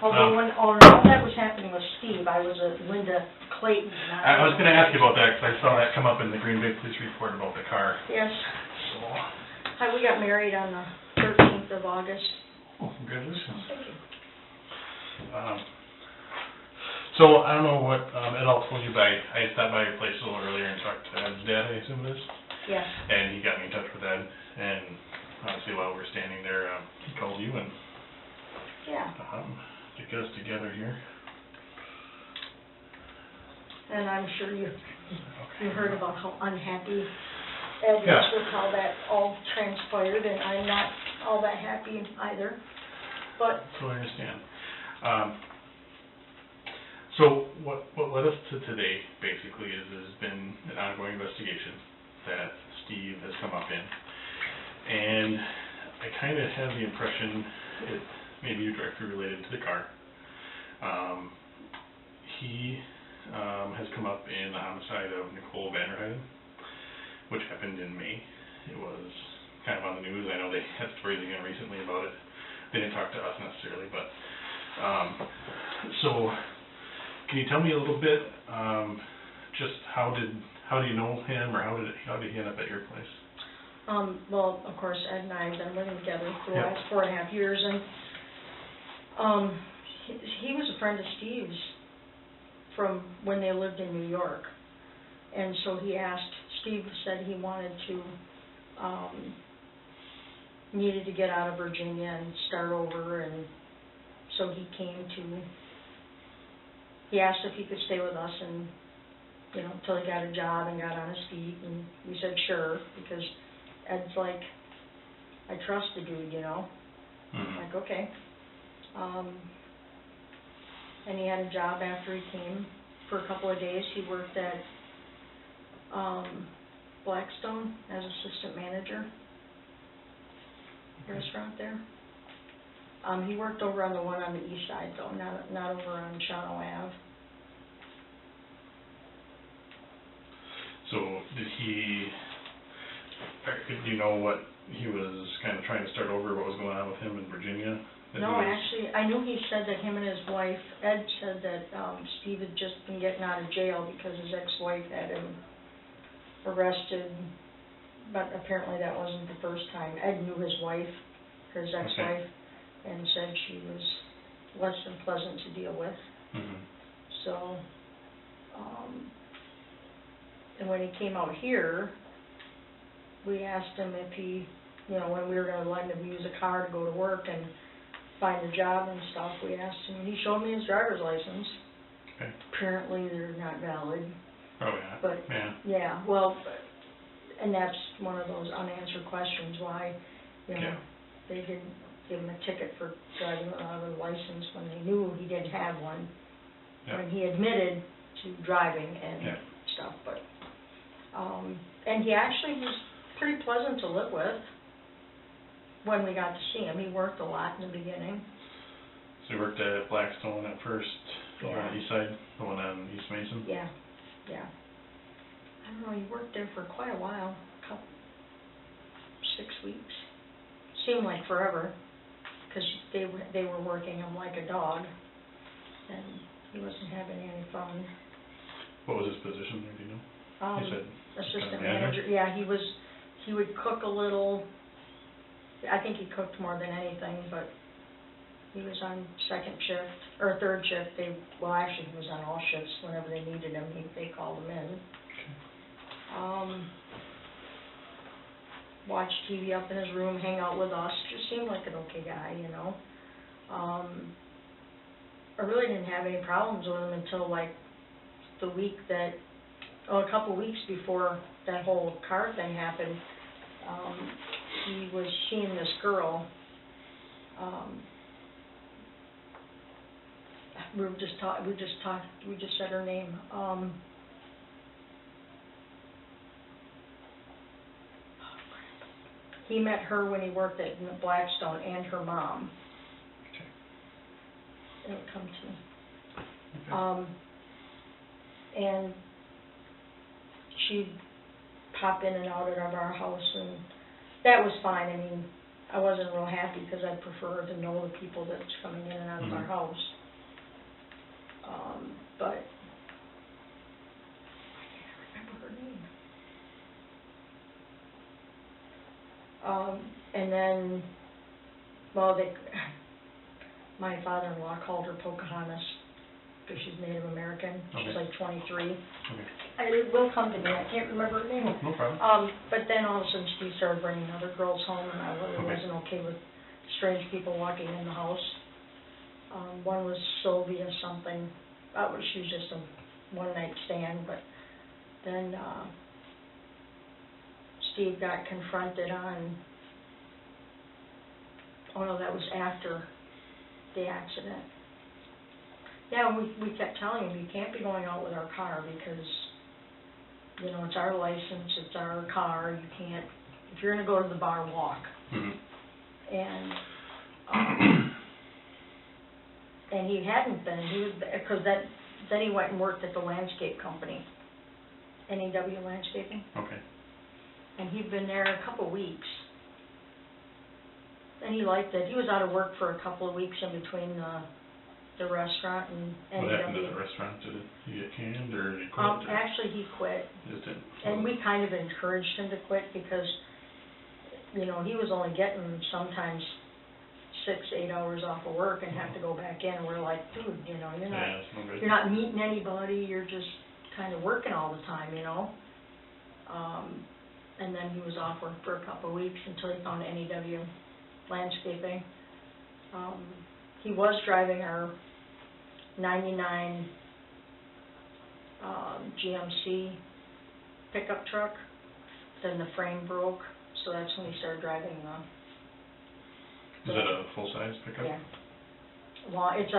Although when all that was happening with Steve, I was at Lynda Clayton. I was going to ask you about that because I saw that come up in the Green Bay Police report about the car. Yes. So. Hi, we got married on the 13th of August. Oh, congratulations. Thank you. So I don't know what Ed all told you, but I stopped by your place a little earlier and talked to Ed's dad, I assume it is? Yes. And he got me in touch with Ed, and obviously while we were standing there, he called you and yeah. To get us together here. And I'm sure you heard about how unhappy Ed was with how that all transpired, and I'm not all that happy either. But so I understand. So what led us to today, basically, is there's been an ongoing investigation that Steve has come up in. And I kind of have the impression it may be directly related to the car. He has come up in the homicide of Nicole Vanderheyden, which happened in May. It was kind of on the news. I know they had stories again recently about it. They didn't talk to us necessarily, but so can you tell me a little bit, just how do you know him, or how did he end up at your place? Well, of course, Ed and I have been living together for the last 4.5 years, and he was a friend of Steve's from when they lived in New York, and so Steve said he wanted to, needed to get out of Virginia and start over, and so he asked if he could stay with us and, until he got a job and got on his feet, and we said sure, because Ed's like, I trust the dude, Mm-hmm. Like, okay. And he had a job after he came for a couple of days. He worked at Blackstone as assistant manager, restaurant there. He worked over on the one on the east side, though, not over on Shawano Ave. So do you know what he was kind of trying to start over, what was going on with him in Virginia? No, actually, I knew he said that him and his wife, Ed said that Steve had just been getting out of jail because his ex-wife had him arrested, but apparently that wasn't the first time. Ed knew his wife, his ex-wife, and said she was less than pleasant to deal with. Mm-hmm. So, and when he came out here, we asked him if he, when we were going to let him use a car to go to work and find a job and stuff, we asked him, and he showed me his driver's license. Okay. Apparently they're not valid. Oh, yeah. But, yeah, well, and that's one of those unanswered questions, why, they didn't give him a ticket for driving without a license when they knew he didn't have one, when he admitted to driving and stuff, but, and he actually was pretty pleasant to live with when we got to see him. He worked a lot in the beginning. So he worked at Blackstone at first, over on the east side, the one on East Mason? Yeah. I don't know, he worked there for quite a while, 6 weeks. Seemed like forever, because they were working him like a dog, and he wasn't having any fun. What was his position there, do you know? You said assistant manager. Yeah, he would cook a little. I think he cooked more than anything, but he was on second shift, or third shift. Actually he was on all shifts. Whenever they needed him, they called him in. Watch TV up in his room, hang out with us. Just seemed like an okay guy, I really didn't have any problems with him until like the week that, a couple weeks before that whole car thing happened. He was seeing this girl. We just said her name. He met her when he worked at Blackstone, and her mom. Okay. It'll come to me. Okay. And she'd pop in and out of our house, and that was fine. I mean, I wasn't real happy because I prefer to know the people that's coming in and out of our house. But I can't remember her name. And then, well, my father-in-law called her Pocahontas because she's Native American. Okay. She's like 23. Okay. It will come to me. I can't remember her name. No problem. But then all of a sudden Steve started bringing other girls home, and I really wasn't okay with strange people walking in the house. One was Sylvia something. She was just a one-night stand, but then Steve got confronted on, oh no, that was after the accident. Yeah, we kept telling him, you can't be going out with our car because, you know, it's our license, it's our car, you can't, if you're going to go to the bar, walk. And and he hadn't been, because then he went and worked at the landscape company, NEW Landscaping. Okay. And he'd been there a couple weeks. And he liked it. He was out of work for a couple of weeks in between the restaurant and NEW. What happened to the restaurant? Did he get canned or did he quit? Actually, he quit. Just didn't. And we kind of encouraged him to quit because, you know, he was only getting sometimes 6-8 hours off of work and have to go back in. And we're like, dude, you know, you're not meeting anybody. You're just kind of working all the time, you know. And then he was off work for a couple of weeks until he found NEW Landscaping. He was driving our 99 GMC pickup truck. Then the frame broke, so that's when he started driving the... Is that a full-size pickup? Yeah. Well, it's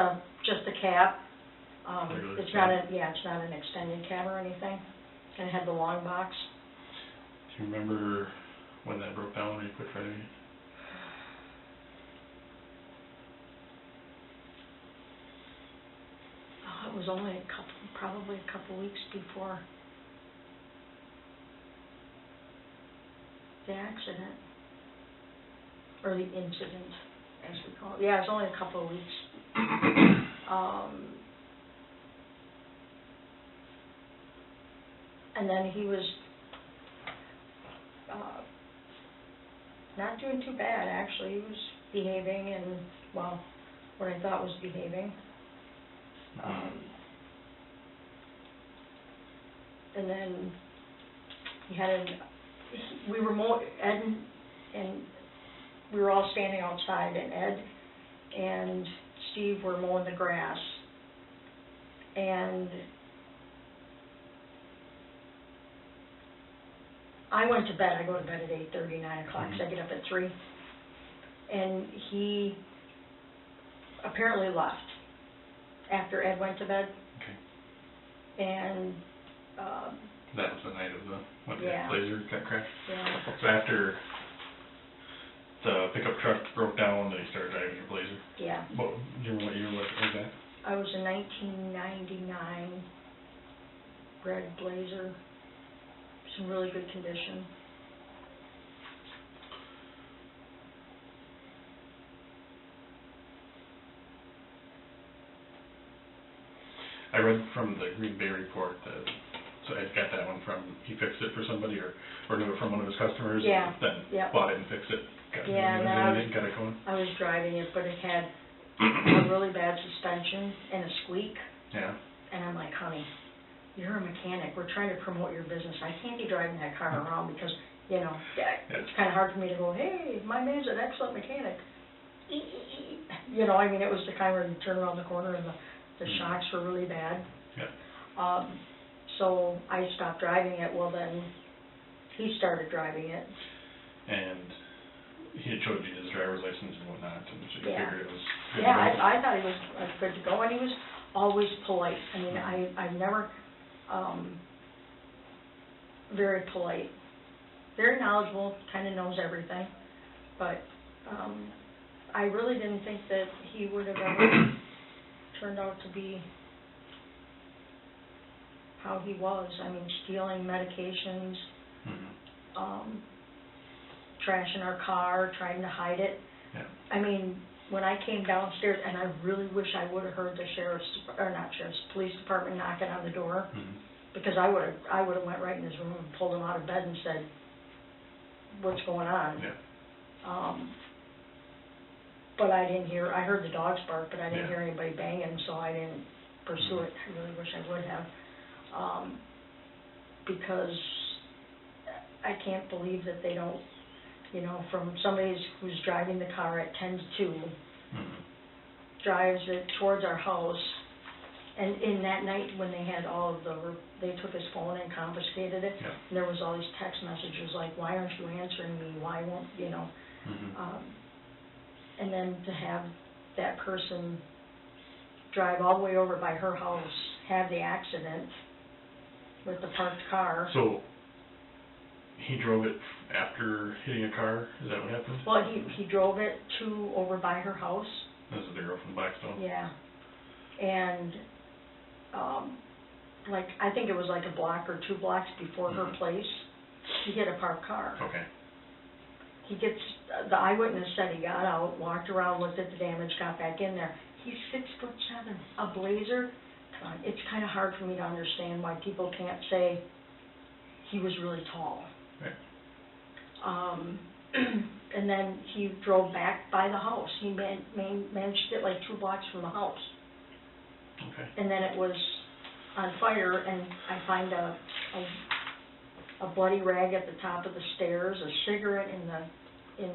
just a cab. It's not an extended cab or anything. And it had the long box. Do you remember when that broke down or you quit driving it? It was only probably a couple weeks before the accident, or the incident, as we call it. Yeah, it was only a couple of weeks. And then he was not doing too bad, actually. He was behaving, and, well, what I thought was behaving. And then he had Ed and we were all standing outside, and Ed and Steve were mowing the grass, and I went to bed. I go to bed at 8:30, 9 o'clock, because I get up at 3, and he apparently left after Ed went to bed. Okay. And that was the night of when the Blazer got crashed? Yeah. So after the pickup truck broke down, then he started driving your Blazer? Yeah. Do you remember what year was that? I was a 1999 red Blazer. It's in really good condition. I read from the Green Bay report that, so Ed got that one from, he fixed it for somebody or knew it from one of his customers. Yeah. Then bought it and fixed it. Got it going. I was driving it, but it had a really bad suspension and a squeak. Yeah. And I'm like, honey, you're a mechanic. We're trying to promote your business. I can't be driving that car around because, you know, it's kind of hard for me to go, hey, my man's an excellent mechanic. You know, I mean, it was the kind where you turn around the corner and the shocks were really bad. Yeah. So I stopped driving it. Well, then he started driving it. And he had showed you his driver's license and whatnot, and so you figured it was good. Yeah, I thought he was good to go, and he was always polite. I mean, I've never, very polite, very knowledgeable, kind of knows everything, but I really didn't think that he would have ever turned out to be how he was. I mean, stealing medications, trashing our car, trying to hide it. Yeah. I mean, when I came downstairs, and I really wish I would have heard the police department knocking on the door, because I would have went right in his room and pulled him out of bed and said, "What's going on?" Yeah. But I didn't hear. I heard the dogs bark, but I didn't Yeah. hear anybody banging, so I didn't pursue it. I really wish I would have, because I can't believe that they don't. You know, from somebody who's driving the car at 10 to 2, drives it towards our house, and in that night when they had they took his phone and confiscated it, and there was all these text messages like, "Why aren't you answering me? Why won't, you know?" And then to have that person drive all the way over by her house, have the accident with the parked car. So he drove it after hitting a car? Is that what happened? Well, he drove it over by her house. This is the girl from Blackstone? Yeah. And, I think it was like a block or 2 blocks before her place, he hit a parked car. Okay. The eyewitness said he got out, walked around, looked at the damage, got back in there. He's 6'7", a blazer. It's kind of hard for me to understand why people can't say he was really tall. Right. And then he drove back by the house. He managed to get like 2 blocks from the house. Okay. And then it was on fire, and I find a bloody rag at the top of the stairs, a cigarette in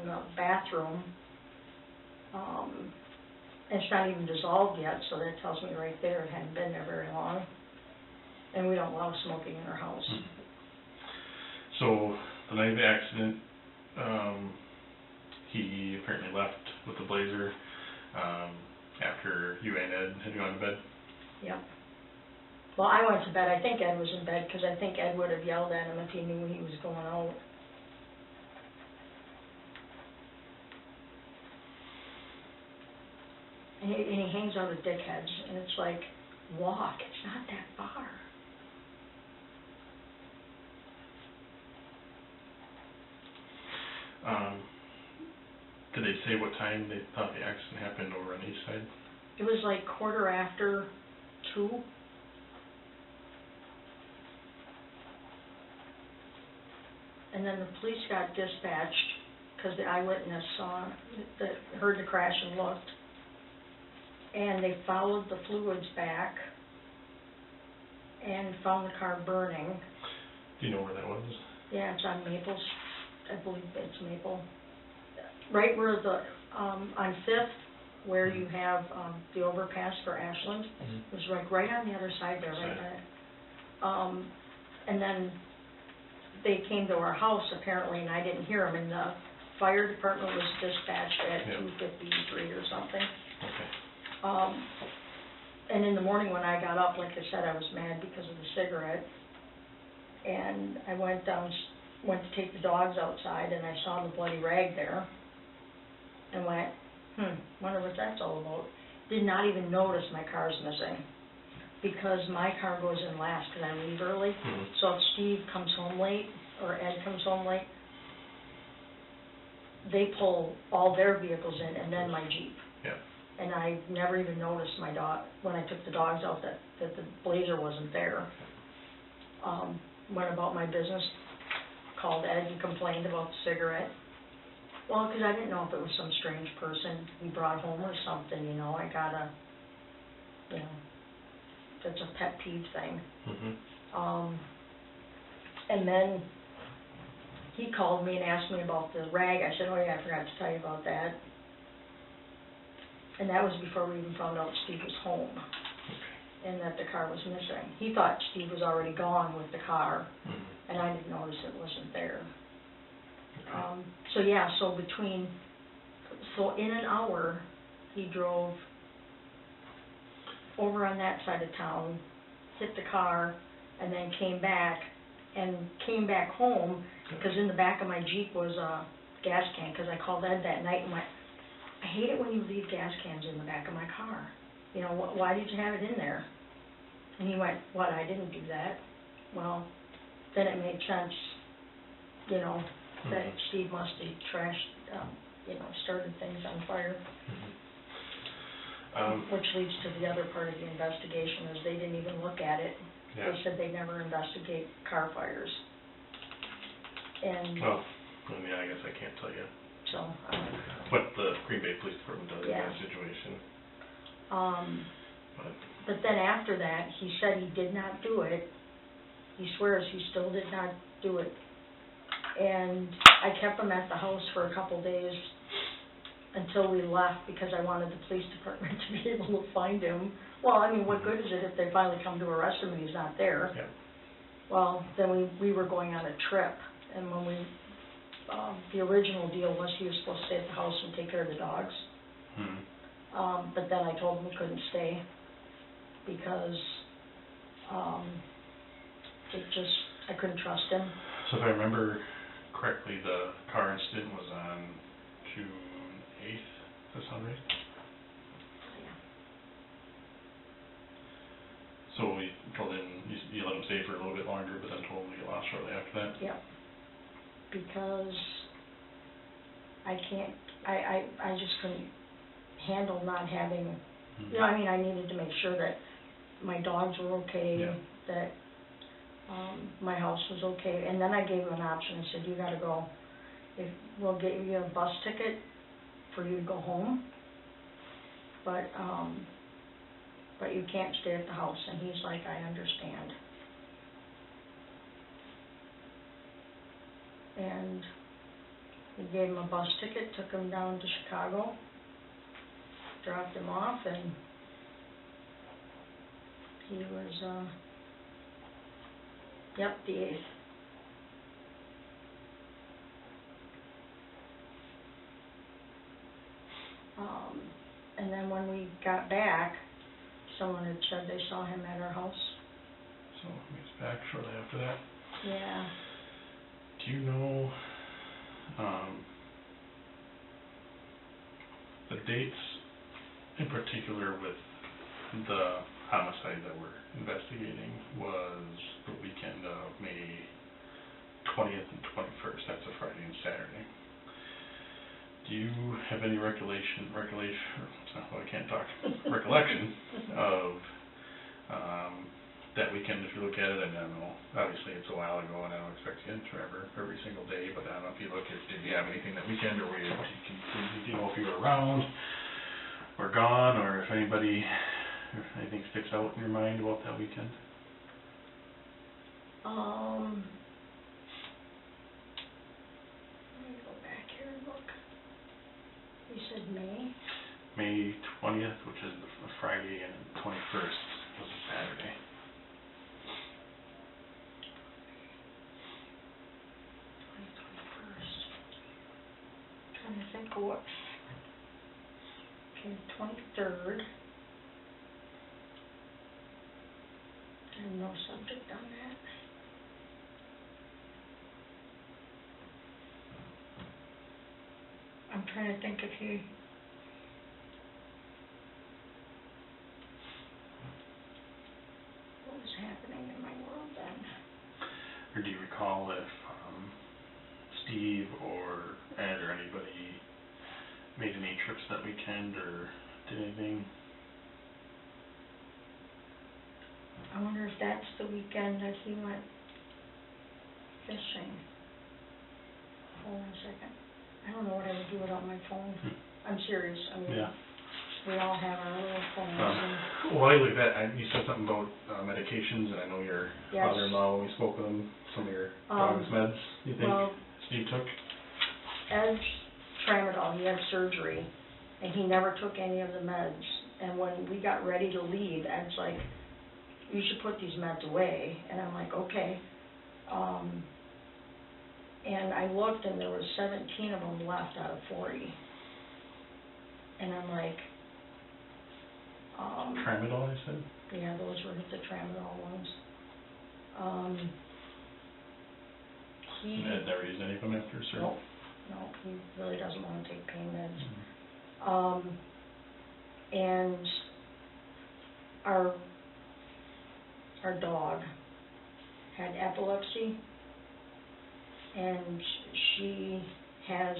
the bathroom. And it's not even dissolved yet, so that tells me right there it hadn't been there very long. And we don't allow smoking in our house. So the night of the accident, he apparently left with the blazer after you and Ed had gone to bed? Yep. Well, I went to bed. I think Ed was in bed, because I think Ed would have yelled at him if he knew he was going out. And he hangs out at Dickhead's, and it's like, walk. It's not that far. Did they say what time they thought the accident happened over on the east side? It was like 2:15. And then the police got dispatched because the eyewitness heard the crash and looked. And they followed the fluids back and found the car burning. Do you know where that was? Yeah, it's on Maple. I believe it's Maple. Right where on 5th, where you have the overpass for Ashland. It was right on the other side there, right by it. And then they came to our house apparently, and I didn't hear them, and the fire department was dispatched at 2:53 or something. Okay. And in the morning when I got up, like I said, I was mad because of the cigarette, and I went to take the dogs outside, and I saw the bloody rag there, and went, wonder what that's all about. Did not even notice my car's missing, because my car goes in last because I leave early. So if Steve comes home late or Ed comes home late, they pull all their vehicles in and then my Jeep. Yeah. And I never even noticed my dog when I took the dogs out that the blazer wasn't there. Went about my business, called Ed and complained about the cigarette. Well, because I didn't know if it was some strange person we brought home or something, you know. I gotta, you know, that's a pet peeve thing. And then he called me and asked me about the rag. I said, oh yeah, I forgot to tell you about that. And that was before we even found out Steve was home and that the car was missing. He thought Steve was already gone with the car, and I didn't notice it wasn't there. So in an hour, he drove over on that side of town, hit the car, and then came back home, because in the back of my Jeep was a gas can, because I called Ed that night and went, I hate it when you leave gas cans in the back of my car. You know, why did you have it in there? And he went, what, I didn't do that. Well, then it made sense, you know, that Steve must have trashed, started things on fire. Which leads to the other part of the investigation, is they didn't even look at it. Yeah. They said they never investigate car fires. And well, I guess I can't tell you so, what the Green Bay Police Department does in yeah. that situation. But then after that, he said he did not do it. He swears he still did not do it. And I kept him at the house for a couple days until we left, because I wanted the police department to be able to find him. Well, I mean, what good is it if they finally come to arrest him and he's not there? Yeah. Well, then we were going on a trip, and when the original deal was he was supposed to stay at the house and take care of the dogs. But then I told him he couldn't stay because I couldn't trust him. So if I remember correctly, the car incident was on June 8th, does that sound right? Yeah. So we told him, you let him stay for a little bit longer, but then told him to get lost shortly after that? Yeah. Because I can't, I just couldn't handle not having, I needed to make sure that my dogs were okay, that my house was okay, and then I gave him an option. I said, you gotta go. We'll get you a bus ticket for you to go home, but you can't stay at the house. And he's like, I understand. And we gave him a bus ticket, took him down to Chicago, dropped him off, and he was, the 8th. And then when we got back, someone had said they saw him at our house. So he was back shortly after that? Yeah. Do you know the dates in particular with the homicide that we're investigating? Was the weekend of May 20th and 21st. That's a Friday and Saturday. Do you have any recollection of that weekend? If you look at it, I don't know, obviously it's a while ago and I don't expect you to remember every single day, but I don't know if you look at, did you have anything that weekend, or did you know if you were around or gone, or if anything sticks out in your mind about that weekend? Let me go back here and look. You said May? May 20th, which is a Friday, and 21st was a Saturday. Trying to think of what. Okay, 23rd. And no subject on that. I'm trying to think if he. What was happening in my world then? Or do you recall if Steve or Ed or anybody made any trips that weekend or did anything? I wonder if that's the weekend that he went fishing. Hold on a second. I don't know what I would do without my phone. I'm serious. I mean, we all have our little phones. While you look at that, you said something about medications, and I know your father-in-law, when we spoke with him, some of your dog's meds, you think Steve took? Ed's tramadol, he had surgery, and he never took any of the meds. And when we got ready to leave, Ed's like, you should put these meds away. And I'm like, okay. And I looked, and there was 17 of them left out of 40. And I'm like... tramadol, I said? Yeah, those were the tramadol ones. Ed never used any of them after surgery? No, he really doesn't want to take pain meds. And our dog had epilepsy, and she has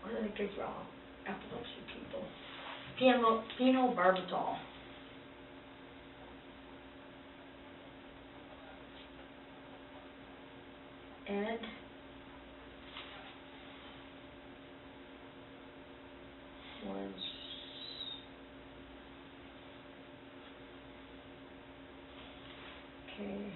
what do they give epilepsy people? Phenobarbital. Ed was okay.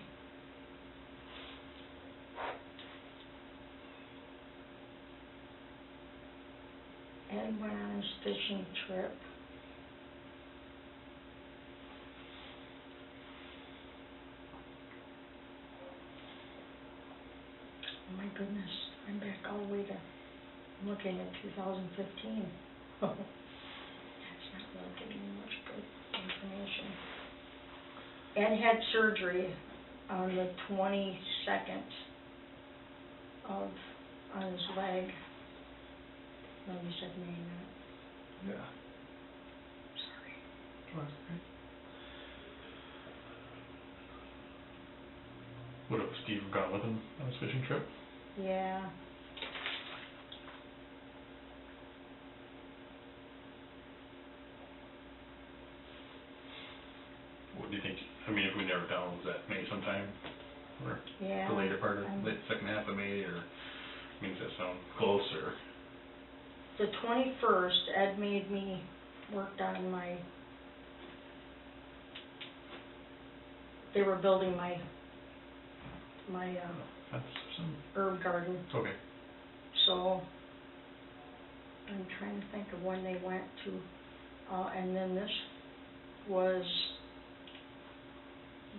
Ed went on his fishing trip. Oh my goodness, I'm back all the way to, I'm looking at 2015. That's not really giving me much good information. Ed had surgery on the 22nd on his leg. No, you said May, not. Yeah. Sorry. That's okay. Would have Steve gone with him on his fishing trip? Yeah. What do you think? I mean, if we narrow it down, was that May sometime? Or Yeah. the later part of, late second half of May, or, I mean, does that sound close, or? The 21st, Ed made me work on they were building my That's some. herb garden. Okay. So I'm trying to think of when they went to, and then this was,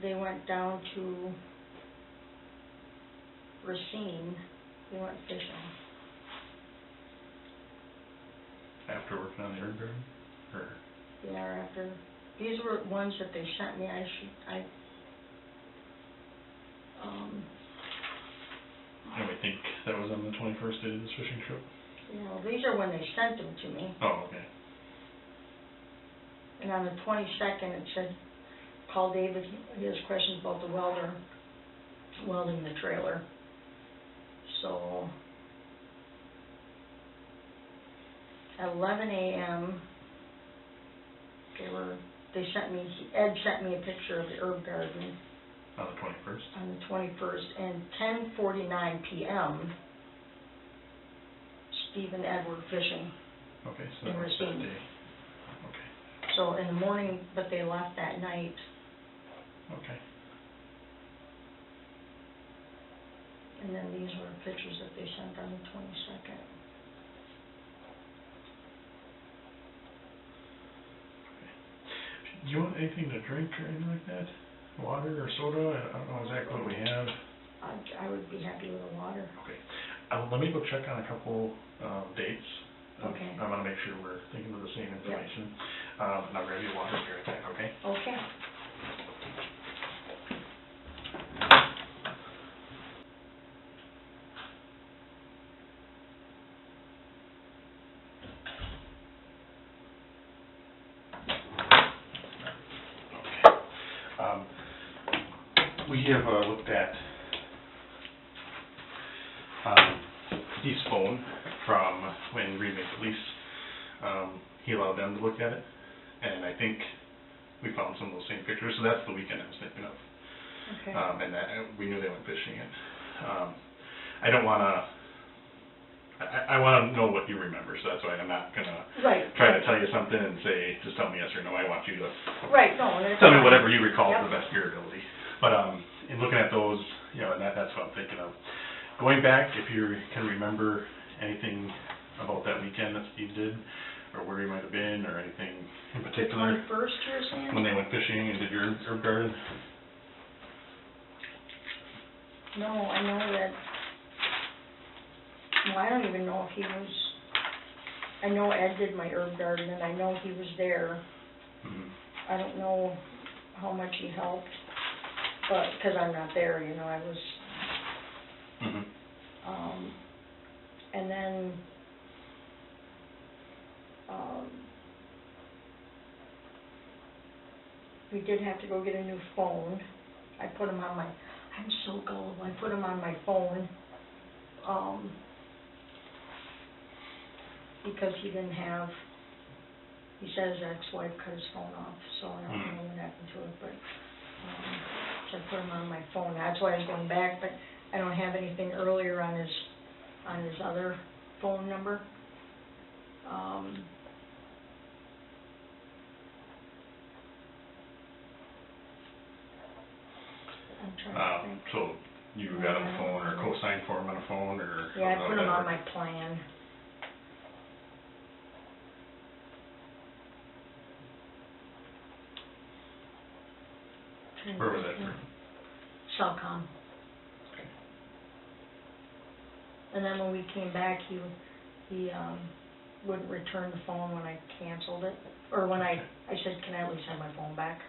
they went down to Racine. They went fishing. After working on the herb garden? Or? Yeah, after. These were ones that they sent me. And we think that was on the 21st they did this fishing trip? Yeah, well, these are when they sent them to me. Oh, okay. And on the 22nd, it said, call David, he has questions about the welder welding the trailer. So, at 11 a.m., Ed sent me a picture of the herb garden. On the 21st? On the 21st, and 10:49 p.m., Steve and Ed were fishing. Okay, so in that was that Racine. day. Okay. So in the morning, but they left that night. Okay. And then these were pictures that they sent on the 22nd. Do you want anything to drink or anything like that? Water or soda? I don't know exactly what we have. I would be happy with the water. Okay. Let me go check on a couple dates. Okay. I want to make sure we're thinking of the same information. Yep. And I'll grab you water here, okay? Okay. We have looked at Steve's phone from when we made the lease. He allowed them to look at it, and I think we found some of those same pictures, so that's the weekend I was thinking of. Okay. And that we knew they went fishing it. I don't want to, I want to know what you remember, so that's why I'm not going to try to tell you something and say, just tell me yes or no. I want you to tell me whatever you recall to the best of your ability. But in looking at those, you know, and that's what I'm thinking of. Going back, if you can remember anything about that weekend that Steve did, or where he might have been, or anything in particular. The 21st, you're saying? When they went fishing and did your herb garden? No, I know that. Well, I don't even know if he was. I know Ed did my herb garden, and I know he was there. Mm-hmm. I don't know how much he helped, but because I'm not there, you know, I was. Mm-hmm. And then we did have to go get a new phone. I put him on my, I'm so gullible, I put him on my phone, because he didn't have, he said his ex-wife cut his phone off, so I don't know what happened to it, but, so I put him on my phone. That's why I was going back, but I don't have anything earlier on his other phone number. I'm trying to think. So you got him a phone or co-signed for him on a phone or? Yeah, I put him on my plan. Where was that from? Cellcom. Okay. And then when we came back, he wouldn't return the phone when I canceled it, or when I said, can I at least have my phone back?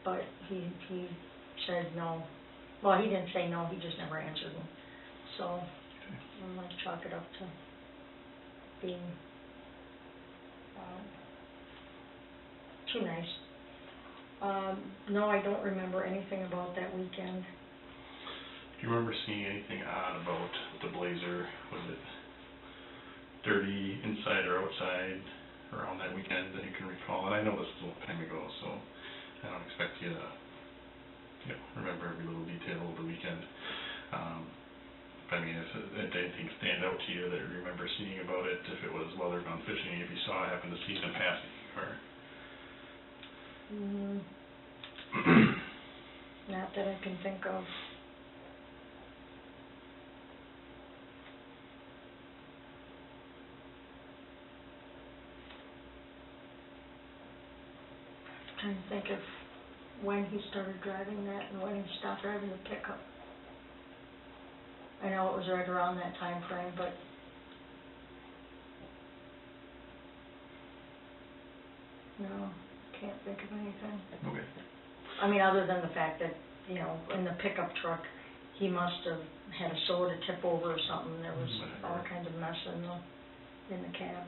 But he said no. Well, he didn't say no, he just never answered me. So I'm going to chalk it up to being too nice. No, I don't remember anything about that weekend. Do you remember seeing anything odd about the Blazer? Was it dirty inside or outside around that weekend that you can recall? And I know this is a long time ago, so I don't expect you to remember every little detail of the weekend. I mean, if anything stand out to you that you remember seeing about it, if it was while they're gone fishing, if you happened to see them passing, or... Not that I can think of. I'm trying to think of when he started driving that and when he stopped driving the pickup. I know it was right around that time frame, but no, can't think of anything. Okay. I mean, other than the fact that, in the pickup truck, he must have had a soda tip over or something. There was all kinds of mess in the cab.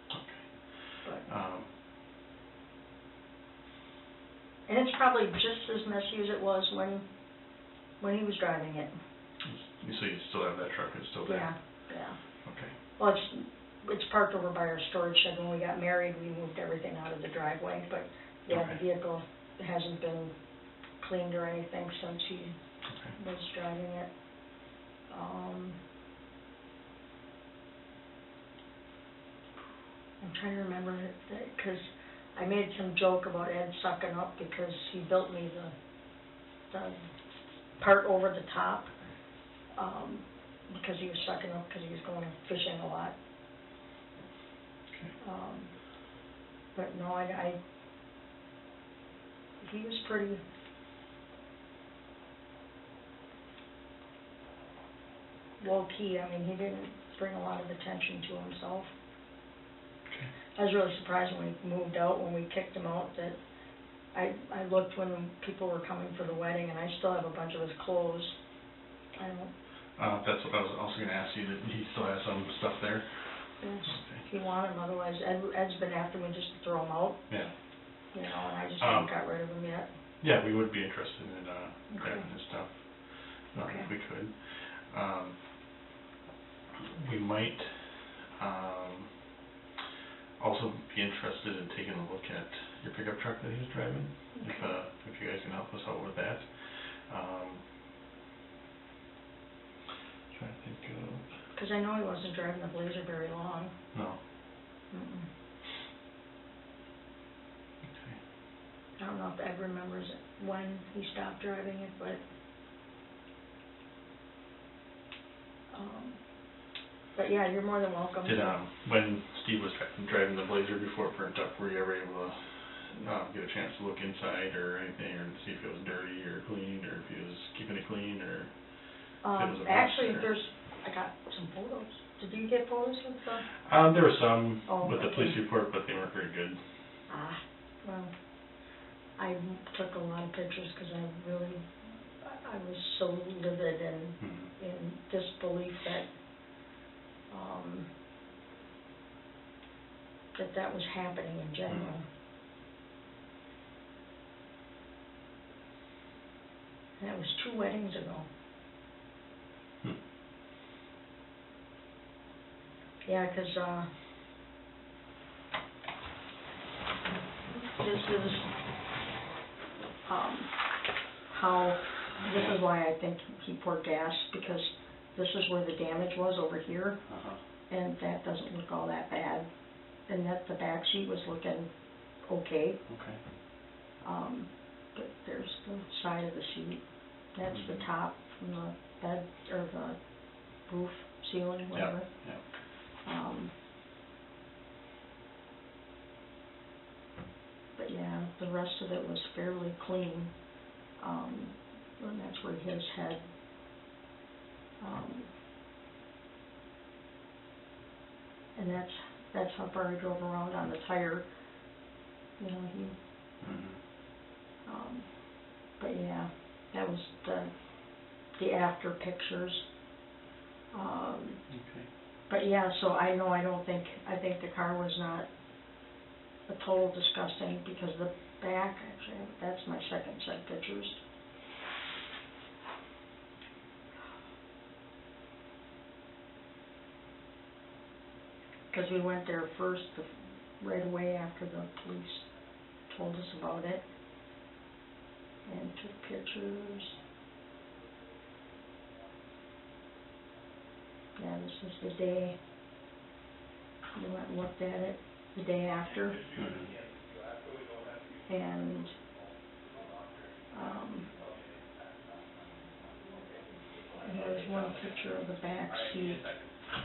Okay. But, and it's probably just as messy as it was when he was driving it. So you still have that truck? It's still there? Yeah. Okay. Well, it's parked over by our storage shed. When we got married, we moved everything out of the driveway, but yeah, the vehicle hasn't been cleaned or anything since he was driving it. I'm trying to remember because I made some joke about Ed sucking up because he built me the part over the top because he was sucking up because he was going fishing a lot. But no, he was pretty low-key. I mean, he didn't bring a lot of attention to himself. Okay. I was really surprised when he moved out, when we kicked him out, that I looked when people were coming for the wedding, and I still have a bunch of his clothes. I don't... That's what I was also going to ask you, that he still has some stuff there? Yes, if you want him, otherwise Ed's been after me just to throw him out. Yeah. And I just haven't got rid of him yet. Yeah, we would be interested in grabbing his stuff, if we could. We might also be interested in taking a look at your pickup truck that he's driving, if you guys can help us out with that. Trying to think of... Because I know he wasn't driving the Blazer very long. No. Okay. I don't know if Ed remembers when he stopped driving it, but yeah, you're more than welcome. Did when Steve was driving the Blazer before it burnt up, were you ever able to get a chance to look inside or anything, or to see if it was dirty or clean, or if he was keeping it clean, or if it was a mess? Actually, I got some photos. Did you get photos with the... There were some with the police report, but they weren't very good. Well, I took a lot of pictures because I was so livid and in disbelief that was happening in general. That was 2 weddings ago. Yeah, 'cause, this is, how, this is why I think he poured gas, because this is where the damage was over here, and that doesn't look all that bad. And that the back sheet was looking okay. But there's the side of the sheet. That's the top from the bed, or the roof ceiling, whatever. But yeah, the rest of it was fairly clean. And that's where his head, and that's how far he drove around on the tire. You know, he, but yeah, that was the after pictures. But yeah, so I think the car was not a total disgusting, because the back, actually, that's my second set of pictures. Because we went there first, right away after the police told us about it, and took pictures. Yeah, this is the day we went and looked at it, the day after. And there's one picture of the back seat,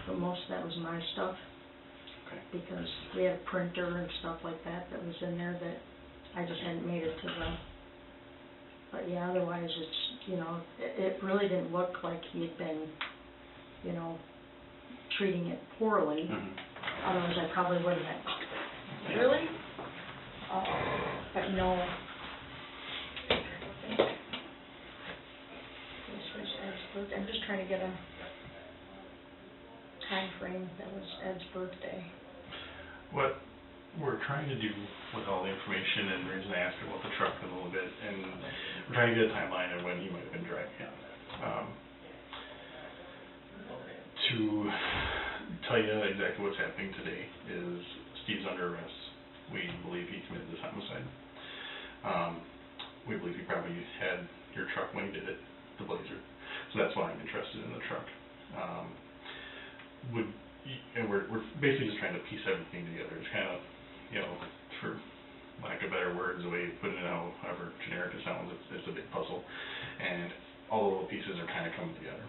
but most of that was my stuff. Because we had a printer and stuff like that was in there that I just hadn't made it to the, but yeah, otherwise it's, you know, it really didn't look like he had been, you know, treating it poorly. Otherwise I probably would have been, really? But no. I'm just trying to get a time frame. That was Ed's birthday. What we're trying to do with all the information, and the reason I asked about the truck a little bit, and we're trying to get a timeline of when he might have been driving it. To tell you exactly what's happening today is Steve's under arrest. We believe he committed this homicide. We believe he probably had your truck when he did it, the Blazer. So that's why I'm interested in the truck. And we're basically just trying to piece everything together. It's kind of, you know, for lack of better words, the way you put it out, however generic it sounds, it's a big puzzle. And all of the pieces are kind of coming together.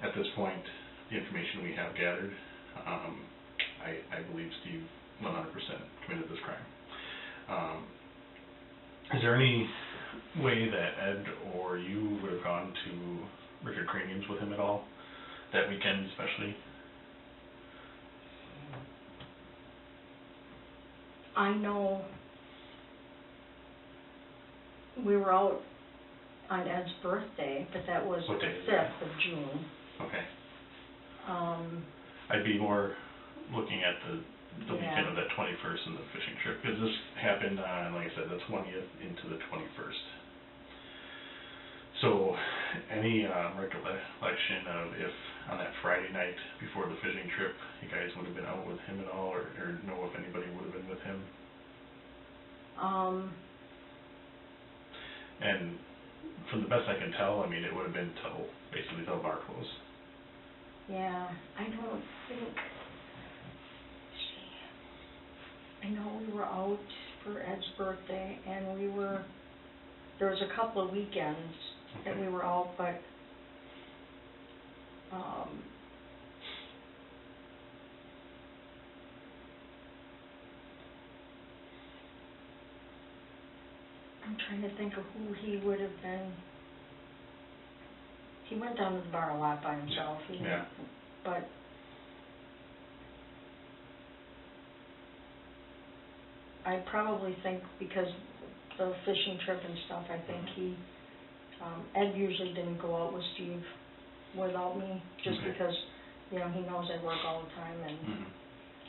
At this point, the information we have gathered, I believe Steve 100% committed this crime. Is there any way that Ed or you would have gone to Richard Cranium's with him at all, that weekend especially? I know we were out on Ed's birthday, but that was the 5th of June. Okay. I'd be more looking at the weekend of that 21st and the fishing trip, because this happened on, like I said, the 20th into the 21st. So, any recollection of if on that Friday night before the fishing trip, you guys would have been out with him at all, or know if anybody would have been with him? And from the best I can tell, I mean, it would have been basically till bar close. Yeah, I don't think, I know we were out for Ed's birthday, and there was a couple of weekends that we were out, but I'm trying to think of who he would have been. He went down to the bar a lot by himself. But I probably think, because the fishing trip and stuff, I think he, Ed usually didn't go out with Steve without me, just because, you know, he knows I work all the time,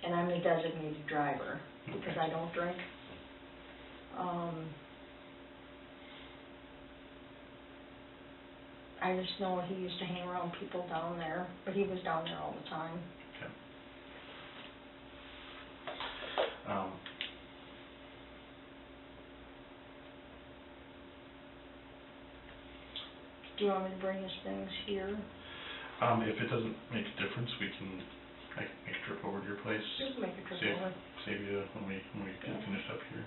and I'm the designated driver, because I don't drink. I just know he used to hang around people down there, but he was down there all the time. Okay. Do you want me to bring his things here? If it doesn't make a difference, I can make a trip over to your place. Just make a trip over. Save you when we get finished up here.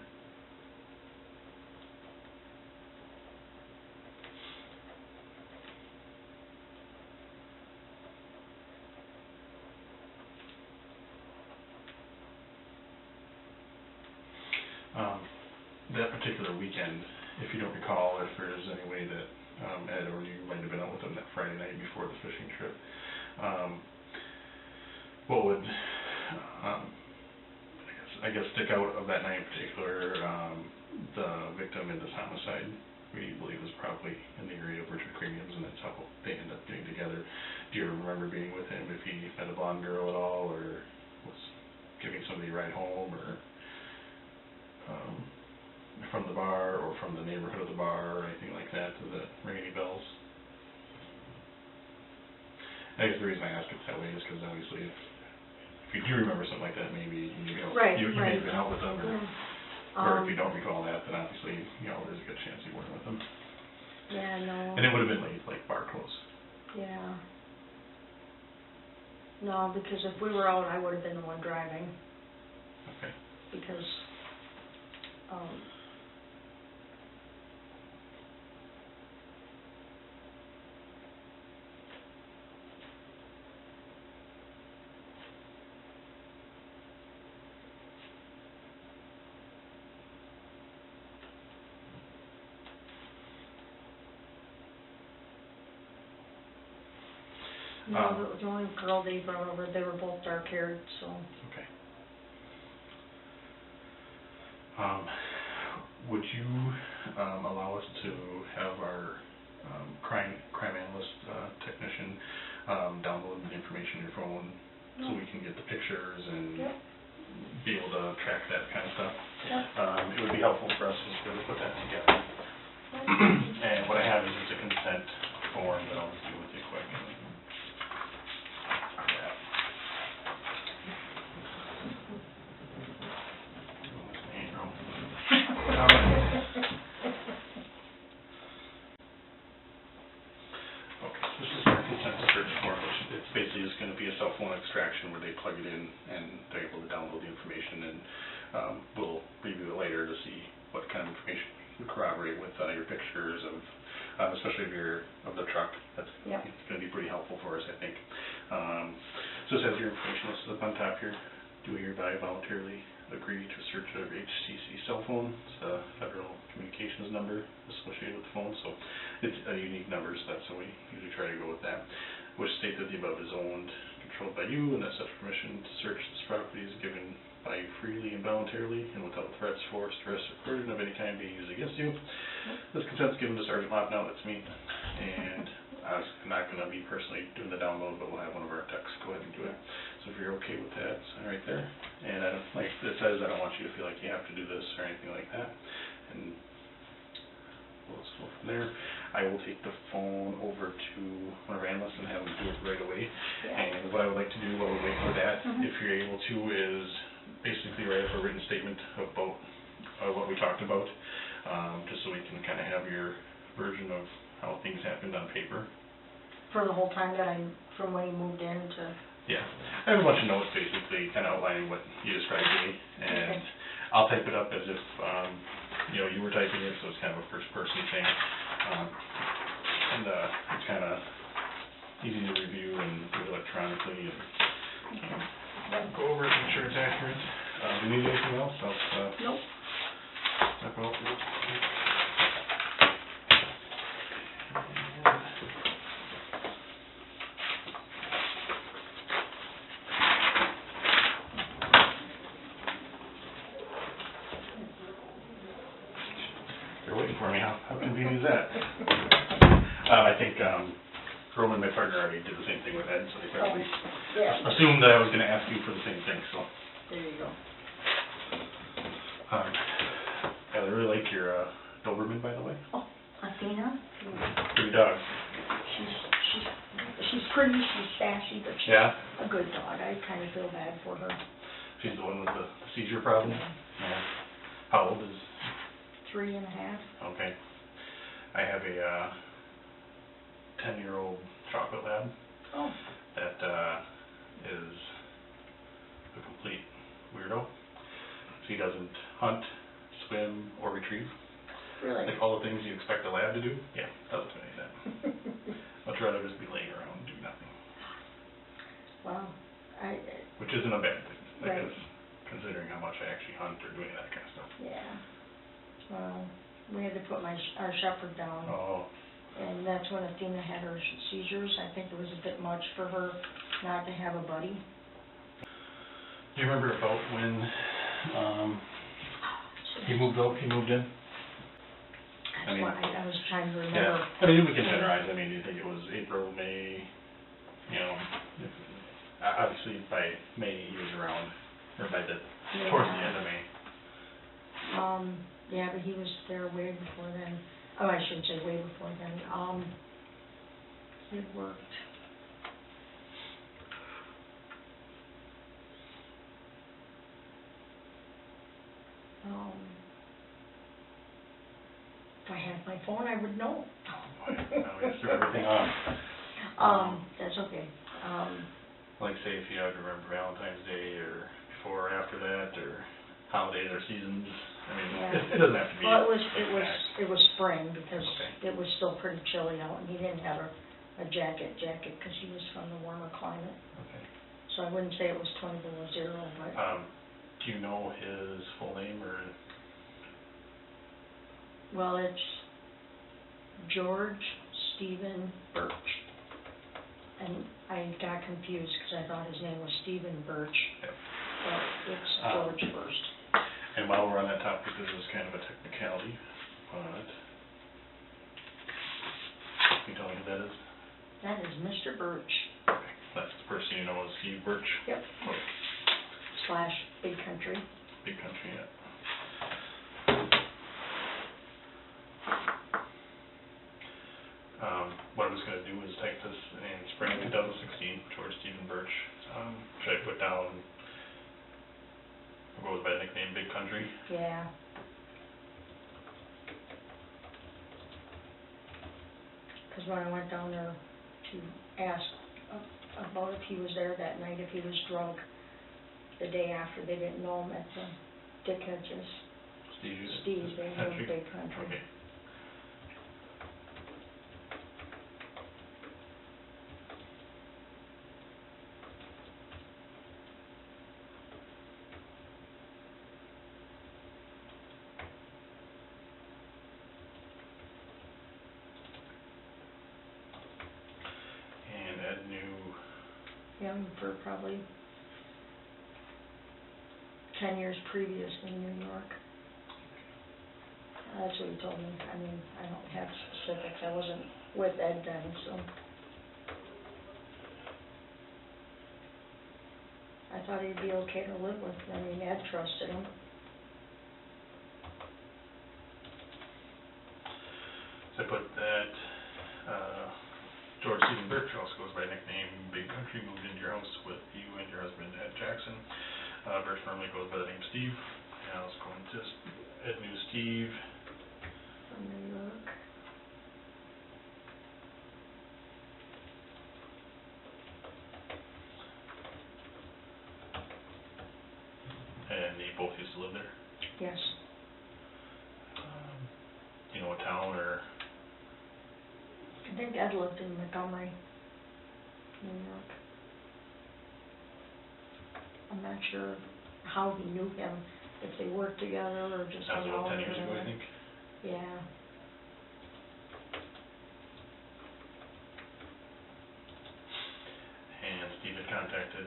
That particular weekend, if you don't recall, if there's any way that Ed or you might have been out with him that Friday night before the fishing trip, what would I guess stick out of that night in particular? The victim in this homicide, we believe, was probably in the area of Richard Craniums, and that's how they ended up getting together. Do you remember being with him, if he met a blonde girl at all, or was giving somebody a ride home, or from the bar, or from the neighborhood of the bar, or anything like that? Does that ring any bells? I guess the reason I ask it that way is because obviously if you do remember something like that, maybe you may have been out with them, or if you don't recall that, then obviously, there's a good chance you weren't with them. Yeah, no. And it would have been late, like bar close. Yeah. No, because if we were out, I would have been the one driving. Okay. Because, no, the only girl they brought over, they were both dark-haired, so. Okay. Would you allow us to have our crime analyst technician download the information on your phone so we can get the pictures and be able to track that kind of stuff? It would be helpful for us to be able to put that together. And what I have is just a consent form that I'll just do with you quick. Basically just going to be a cell phone extraction where they plug it in and they're able to download the information, and we'll review it later to see what kind of information we corroborate with your pictures of, especially of the truck. That's going to be pretty helpful for us, I think. So it says your information listed up on top here. Do hereby voluntarily agree to search of HCC cell phone. It's a federal communications number associated with the phone, so it's a unique number, so that's how we usually try to go with that. Which state that the above is owned, controlled by you, and that such permission to search this property is given by you freely and voluntarily, and without threats, force, duress, or coercion of any kind being used against you. This consent is given to Sergeant Lopnow, that's me, and I'm not going to be personally doing the download, but we'll have one of our techs go ahead and do it. So if you're okay with that, sign right there. And I don't, like it says, I don't want you to feel like you have to do this or anything like that. And we'll just go from there. I will take the phone over to one of our analysts and have them do it right away. And what I would like to do while we wait for that, if you're able to, is basically write up a written statement about what we talked about, just so we can kind of have your version of how things happened on paper. For the whole time that from when he moved in to... Yeah. I have a bunch of notes basically kind of outlining what you described to me, and I'll type it up as if you were typing it, so it's kind of a first-person thing. And it's kind of easy to review and do it electronically. And go over it, make sure it's accurate. Do you need anything else? Nope. Step out. They're waiting for me. How convenient is that? I think Roman, my partner, already did the same thing with Ed, so they probably assumed that I was going to ask you for the same thing. So there you go. I really like your Doberman, by the way. Oh, Athena? Pretty dog. she's pretty, she's sassy, but she's Yeah? a good dog. I kind of feel bad for her. She's the one with the seizure problem? Yeah. How old is? 3.5. Okay. I have a 10-year-old chocolate lab Oh, that is a complete weirdo. She doesn't hunt, swim, or retrieve. really? Like all the things you expect a lab to do. Yeah, doesn't do any of that. Much rather just be laying around and do nothing. Wow. Which isn't a bad thing, I Right. guess, considering how much I actually hunt or do any of that kind of stuff. Yeah. Well, we had to put our shepherd down. Oh, And that's when Athena had her seizures. I think it was a bit much for her not to have a buddy. do you remember about when he moved in? That's I mean, what I was trying to remember. Yeah, I mean, we can generalize, I mean, do you think it was April, May, you know, obviously by May he was around, or by towards the end of May. Yeah, but he was there way before then. Oh, I shouldn't say way before then. He had worked. If I had my phone, I would know. Now we just threw everything on. That's okay. Like say if you have to remember Valentine's Day or before or after that, or holidays or seasons, I mean, Yeah. it doesn't have to be. Well, exact. it was spring because Okay. it was still pretty chilly out, and he didn't have a jacket because he was from the warmer climate. Okay. So I wouldn't say it was 20 below zero, but Do you know his full name or? well, it's George Stephen Burch, and I got confused because I thought his name was Stephen Burch, Yep. but it's George first. And while we're on that topic, this is kind of a technicality on it. Can you tell me who that is? That is Mr. Burch. Okay. That's the person you know as Steve Burch? Yep. Oh. / Big Country. Big Country, yeah. What I was going to do is type this in spring 2016, George Stephen Burch. Should I put down, what goes by the nickname Big Country? Yeah. Because when I went down there to ask about if he was there that night, if he was drunk, the day after, they didn't know him at the Dick Hedges. Steve, they knew him Big Country. Okay. And Ed knew Him for probably 10 years previous in New York. That's what he told me. I mean, I don't have specifics. I wasn't with Ed then, so. I thought he'd be okay to live with. I mean, Ed trusted him. So I put that George Stephen Burch also goes by nickname Big Country, moved into your house with you and your husband Ed Jackson. Burch normally goes by the name Steve. And I was going to Ed knew Steve. From New York. And they both used to live there. Yes. Do you know what town or? I think Ed lived in Montgomery, New York. I'm not sure how he knew him, if they worked together or just That was hung out about 10 years ago, together. I think. Yeah. And Steve had contacted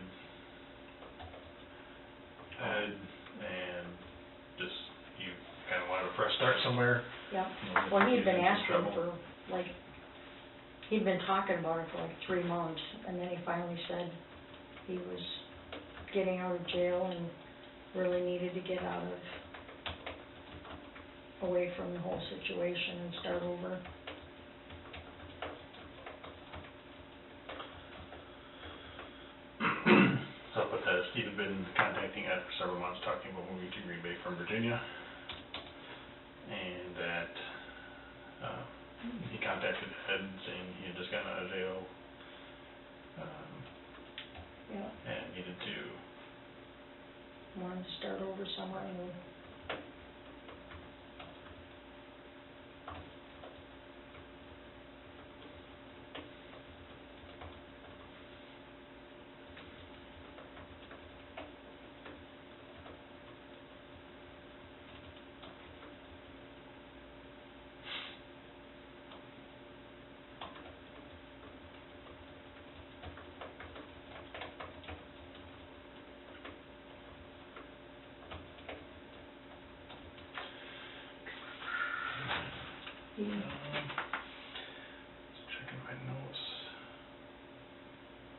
Ed and just, you kind of wanted a fresh start somewhere. Yeah. You know, Well, he'd get been in some asking trouble. for, like, he'd been talking about it for like 3 months, and then he finally said he was getting out of jail and really needed to get out of, away from the whole situation and start over. Steve had been contacting Ed for several months, talking about moving to Green Bay from Virginia, and that he contacted Ed saying he had just gotten out of jail, and needed to wanted to start over somewhere new. checking my notes.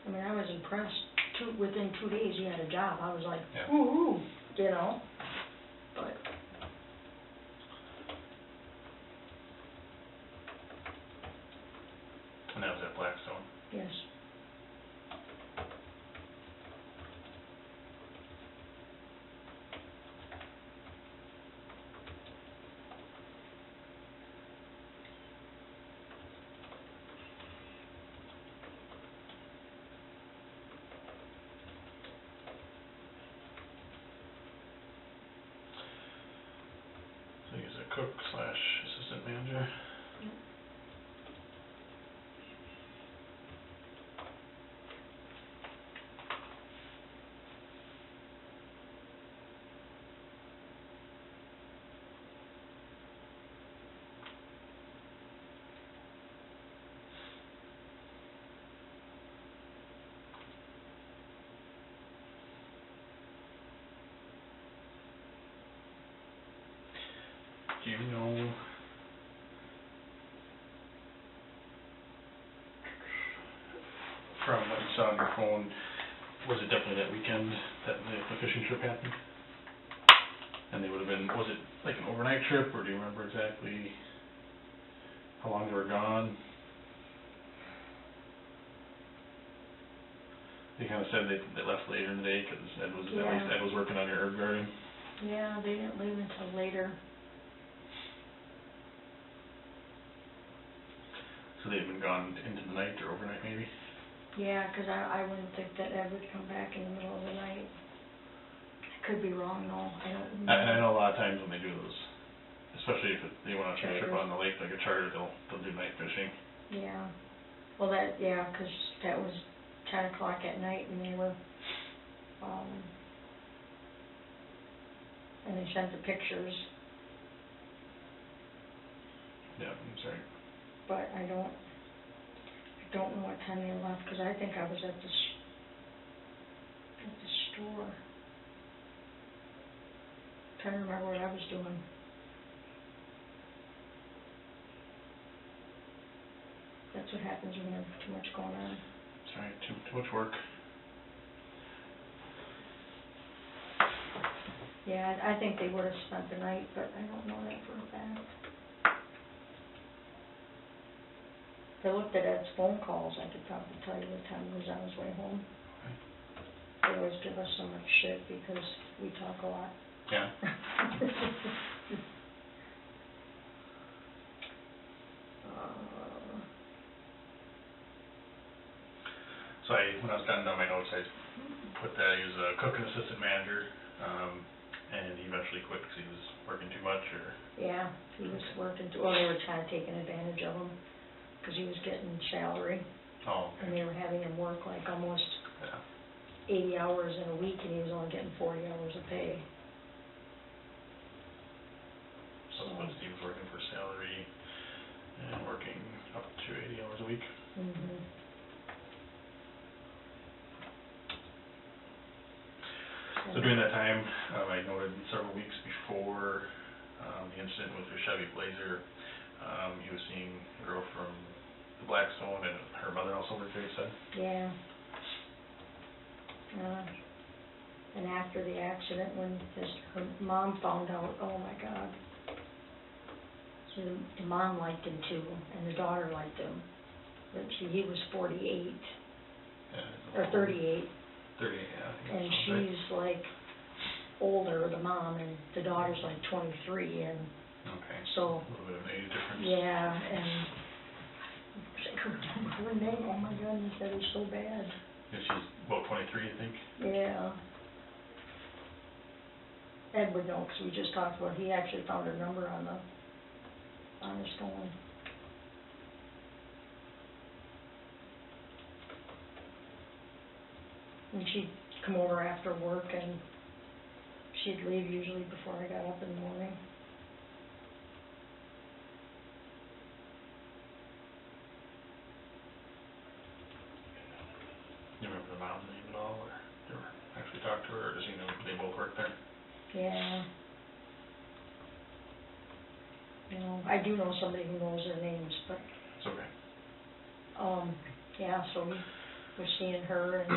I mean, I was impressed. Within 2 days, he had a job. I was like, Yeah. ooh, you know. But And that was at Blackstone. yes, So he's a cook / assistant manager. Do you know from what you saw on your phone, was it definitely that weekend that the fishing trip happened? And they would have been, was it like an overnight trip, or do you remember exactly how long they were gone? They kind of said they left later in the day because at least Ed was working on your herb garden. yeah, they didn't leave until later. So they'd been gone into the night or overnight maybe? Yeah, because I wouldn't think that Ed would come back in the middle of the night. I could be wrong, though. I don't know. And I know a lot of times when they do those, especially if they want to trip on the lake like a charter, they'll do night fishing. Yeah. Well, because that was 10 o'clock at night, and they were, and they sent the pictures, Yeah, I'm sorry. but I don't know what time they left, because I think I was at the store. Trying to remember what I was doing. That's what happens when there's too much going on. Sorry, too much work. Yeah, I think they would have spent the night, but I don't know that for a fact. If I looked at Ed's phone calls, I could probably tell you what time it was on his way home. They always give us so much shit because we talk a lot. Yeah. So when I was jotting down my notes, I put that he was a cook and assistant manager, and he eventually quit because he was working too much, or? Yeah, he was working well, they were kind of taking advantage of him because he was getting salary. Oh, okay. And they were having him work like almost 80 hours in a week, and he was only getting 40 hours of pay. So Steve was working for salary and working up to 80 hours a week. Mm-hmm. So during that time, I noted several weeks before the incident with the Chevy Blazer, he was seeing a girl from the Blackstone and her mother also worked there, you said? Yeah. And after the accident, when her mom found out, oh my God. So the mom liked him too, and the daughter liked him. But he was 48, or 38. 30, yeah. I think that And sounds right. she's like older, the mom, and the daughter's like 23, and Okay. so, A little bit of an age difference. yeah, and I couldn't remember her name, oh my goodness, that is so bad. Yeah, she's about 23, I think. Yeah. Ed would know, 'cause we just talked about, he actually found her number on his phone. And she'd come over after work, and she'd leave usually before I got up in the morning. You remember the mom's name at all, or you ever actually talked to her, or does he know they both work there? Yeah. You know, I do know somebody who knows their names, but, It's okay. yeah, so we were seeing her, and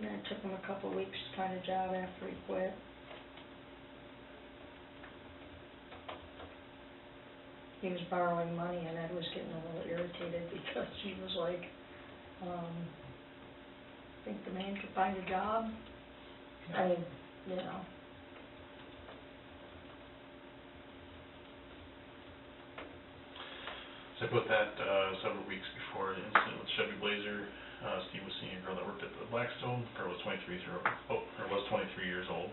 then it took him a couple of weeks to find a job after he quit. He was borrowing money, and Ed was getting a little irritated because he was like, think the man could find a job? I mean, you know. So I put that several weeks before the incident with Chevy Blazer. Steve was seeing a girl that worked at the Blackstone. Girl was 23 years old,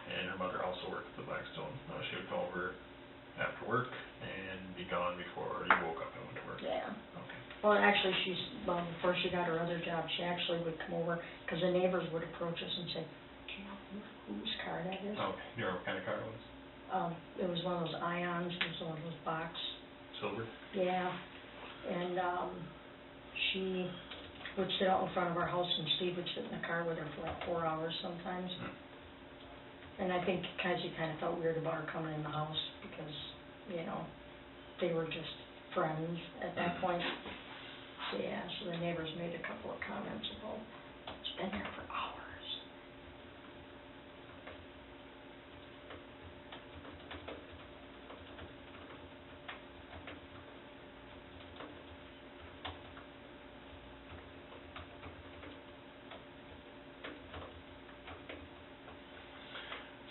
and her mother also worked at the Blackstone. She would come over after work and be gone before you woke up and went to work. Yeah. Okay. Well, actually, before she got her other job, she actually would come over, because the neighbors would approach us and say, do you know whose car that is? Okay. You know what kind of car it was? It was one of those Ions, it was one of those box. Silver? Yeah. And, she would sit out in front of our house, and Steve would sit in the car with her for like 4 hours sometimes. And I think he kind of felt weird about her coming in the house, because, you know, they were just friends at that point. So, yeah, so the neighbors made a couple of comments about, it's been there for hours.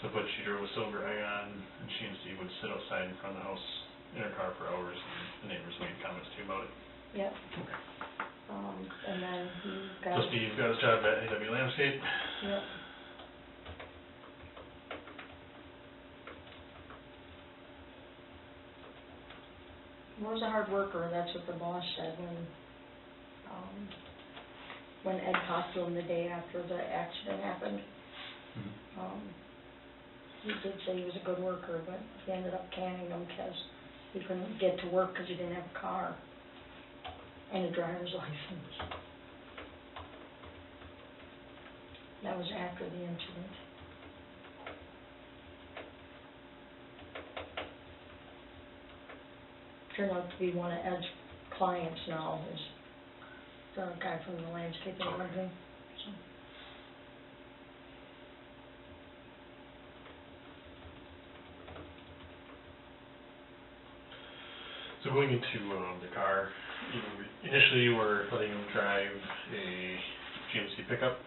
So, but she drove a silver Ion, and she and Steve would sit outside in front of the house in her car for hours, and the neighbors made comments too about it. Yep. Okay. And then he got... So Steve got his job at AW Landscape. Yep. He was a hard worker, that's what the boss said when Ed talked to him the day after the accident happened. He did say he was a good worker, but he ended up canning him because he couldn't get to work because he didn't have a car and a driver's license. That was after the incident. Turned out to be one of Ed's clients now, is the guy from the landscaping company. So going into the car, initially you were letting him drive a GMC pickup.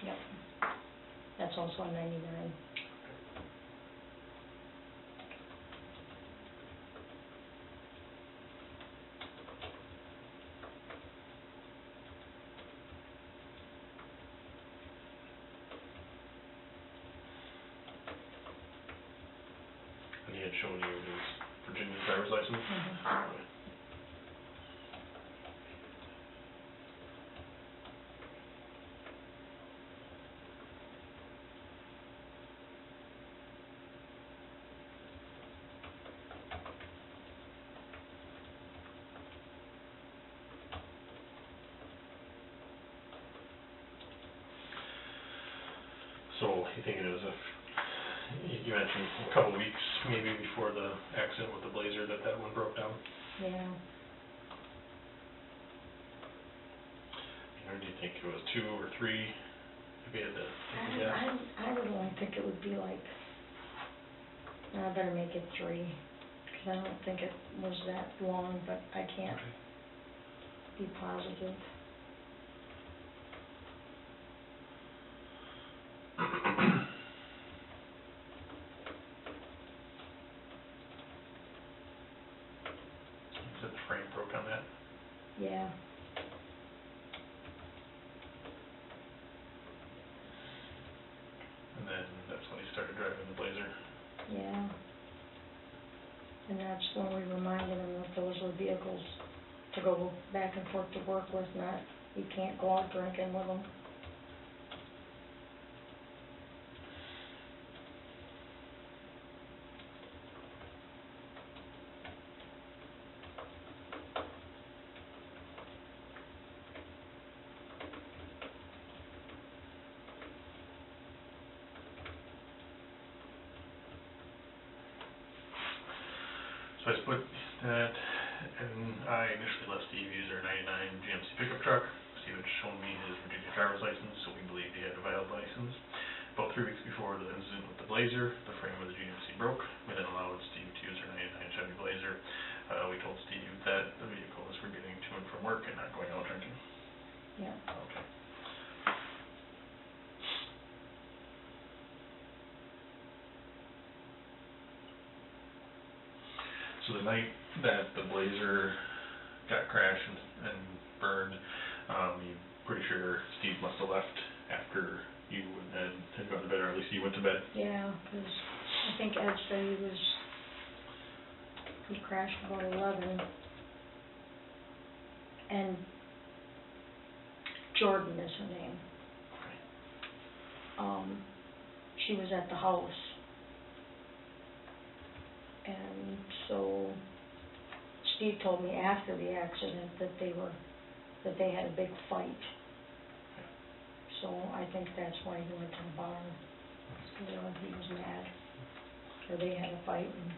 Yep. That's also a 99. And he had shown you his Virginia driver's license. Mm-hmm. So you think it was you mentioned a couple weeks maybe before the accident with the Blazer that one broke down? Yeah. Or do you think it was 2 or 3 if he had to take a guess? I would only think it would be like, I better make it 3, because I don't think it was that long, but I can't. Okay. be positive. You said the frame broke on that? Yeah. And then that's when he started driving the Blazer. Yeah. And that's when we reminded him that those were vehicles to go back and forth to work with, not, you can't go out drinking with them. So I split that, and I initially let Steve use our 99 GMC pickup truck. Steve had shown me his Virginia driver's license, so we believed he had a valid license. About 3 weeks before the incident with the Blazer, the frame of the GMC broke. We then allowed Steve to use our 99 Chevy Blazer. We told Steve that the vehicle was for getting to and from work and not going out drinking. Yeah. Okay. So the night that the Blazer got crashed and burned, you're pretty sure Steve must have left after you had gone to bed, or at least you went to bed. Yeah, because I think Ed said he crashed about 11, and Jordan is her name. She was at the house. And so Steve told me after the accident that they had a big fight. So I think that's why he went to the bar. He was mad. Or they had a fight. And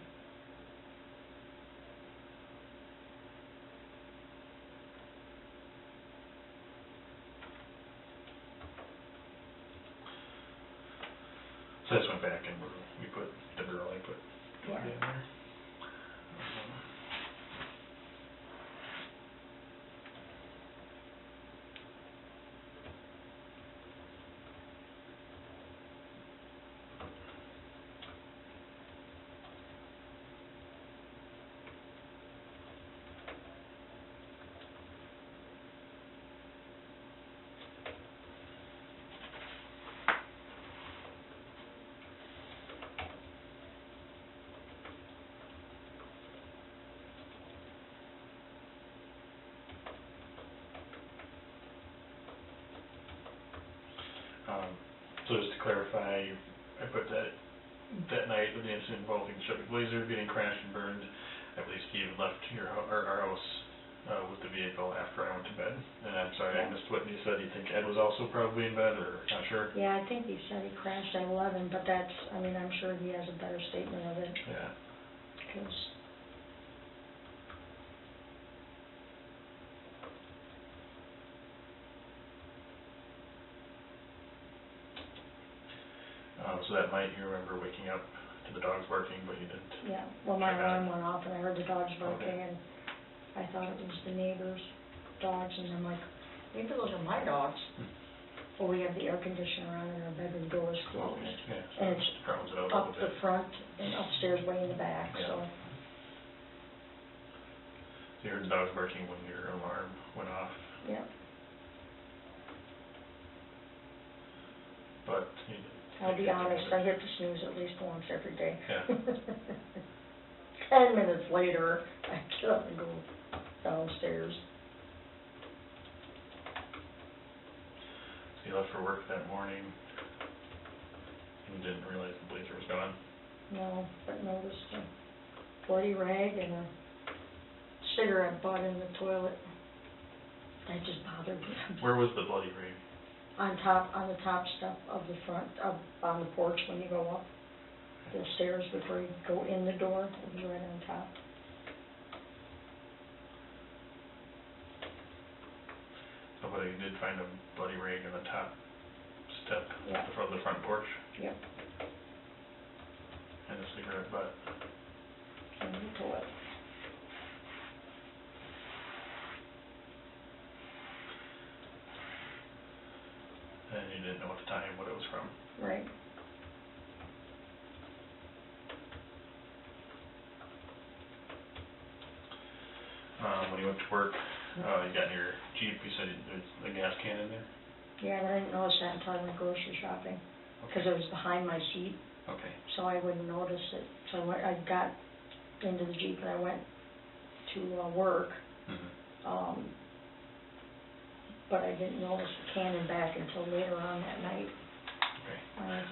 so I just went back and we put the girl I put yeah. in there. So just to clarify, I put that night of the incident involving the Chevy Blazer getting crashed and burned, I believe Steve left our house with the vehicle after I went to bed. And I'm sorry, I missed what you said. You think Ed was also probably in bed, or not sure? Yeah, I think he said he crashed at 11, but that's, I mean, I'm sure he has a better statement of it. Yeah. Because so that night you remember waking up to the dogs barking, but you didn't. yeah, well, my check alarm on it. went off and I heard the dogs barking, Okay. and I thought it was the neighbors' dogs, and I'm like, maybe those are my dogs. Well, we have the air conditioner on and our bedroom door is closed. Okay, yeah, so And it it's drowns it out a up little the bit. front and upstairs way in the back, Yeah. so. So you heard the dogs barking when your alarm went off, Yeah, but you didn't. I'll be honest, I hit the snooze at least once every day. Yeah. 10 minutes later, I get up and go downstairs. So you left for work that morning and didn't realize the Blazer was gone? No, but noticed a bloody rag and a cigarette butt in the toilet. That just bothered me. Where was the bloody ring? On the top step of the front, up on the porch when you go up the stairs before you go in the door, it was right on top. Somebody did find a bloody rag on the top step Yeah. of the front porch Yep, and a cigarette butt. in the toilet. and you didn't know at the time what it was from. Right. When you went to work, you got in your Jeep, you said there's a gas can in there? Yeah, but I didn't notice that until I went grocery shopping, because it was behind my seat, Okay. so I wouldn't notice it. So I got into the Jeep and I went to work, but I didn't notice the can in back until later on that night. Okay.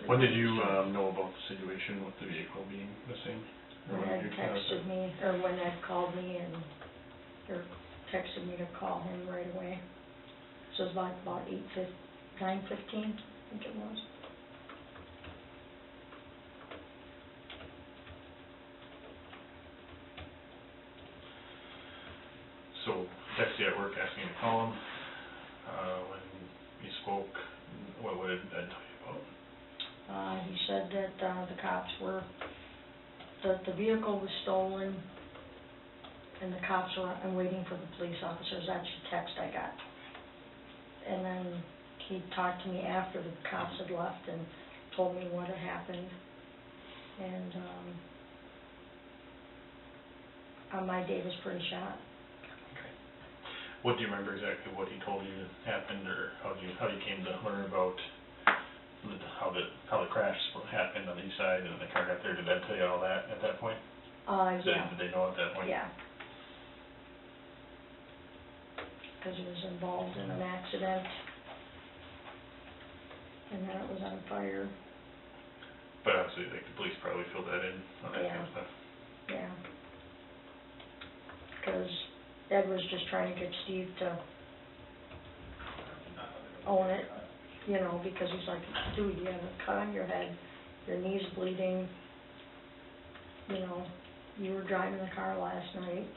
When did you know about the situation with the vehicle being missing? When Ed texted me, or when Ed called me or texted me to call him right away. So it was about 9:15, I think it was. So, texted you at work asking to call him. When you spoke, what did Ed tell you about? He said that the cops were, the vehicle was stolen, and the cops were, I'm waiting for the police officers. That's the text I got. And then he talked to me after the cops had left and told me what had happened. And my day was pretty shot. Okay. What do you remember exactly what he told you happened, or how you came to learn about how the crash happened on the east side and the car got there? Did Ed tell you all that at that point? Yeah. Did they know at that point? Yeah. Because he was involved in an accident, and then it was on fire. But obviously, like, the police probably filled that in on that kind of stuff. Yeah. Because Ed was just trying to get Steve to own it, you know, because he's like, dude, you have a cut on your head, your knee's bleeding, you know, you were driving the car last night,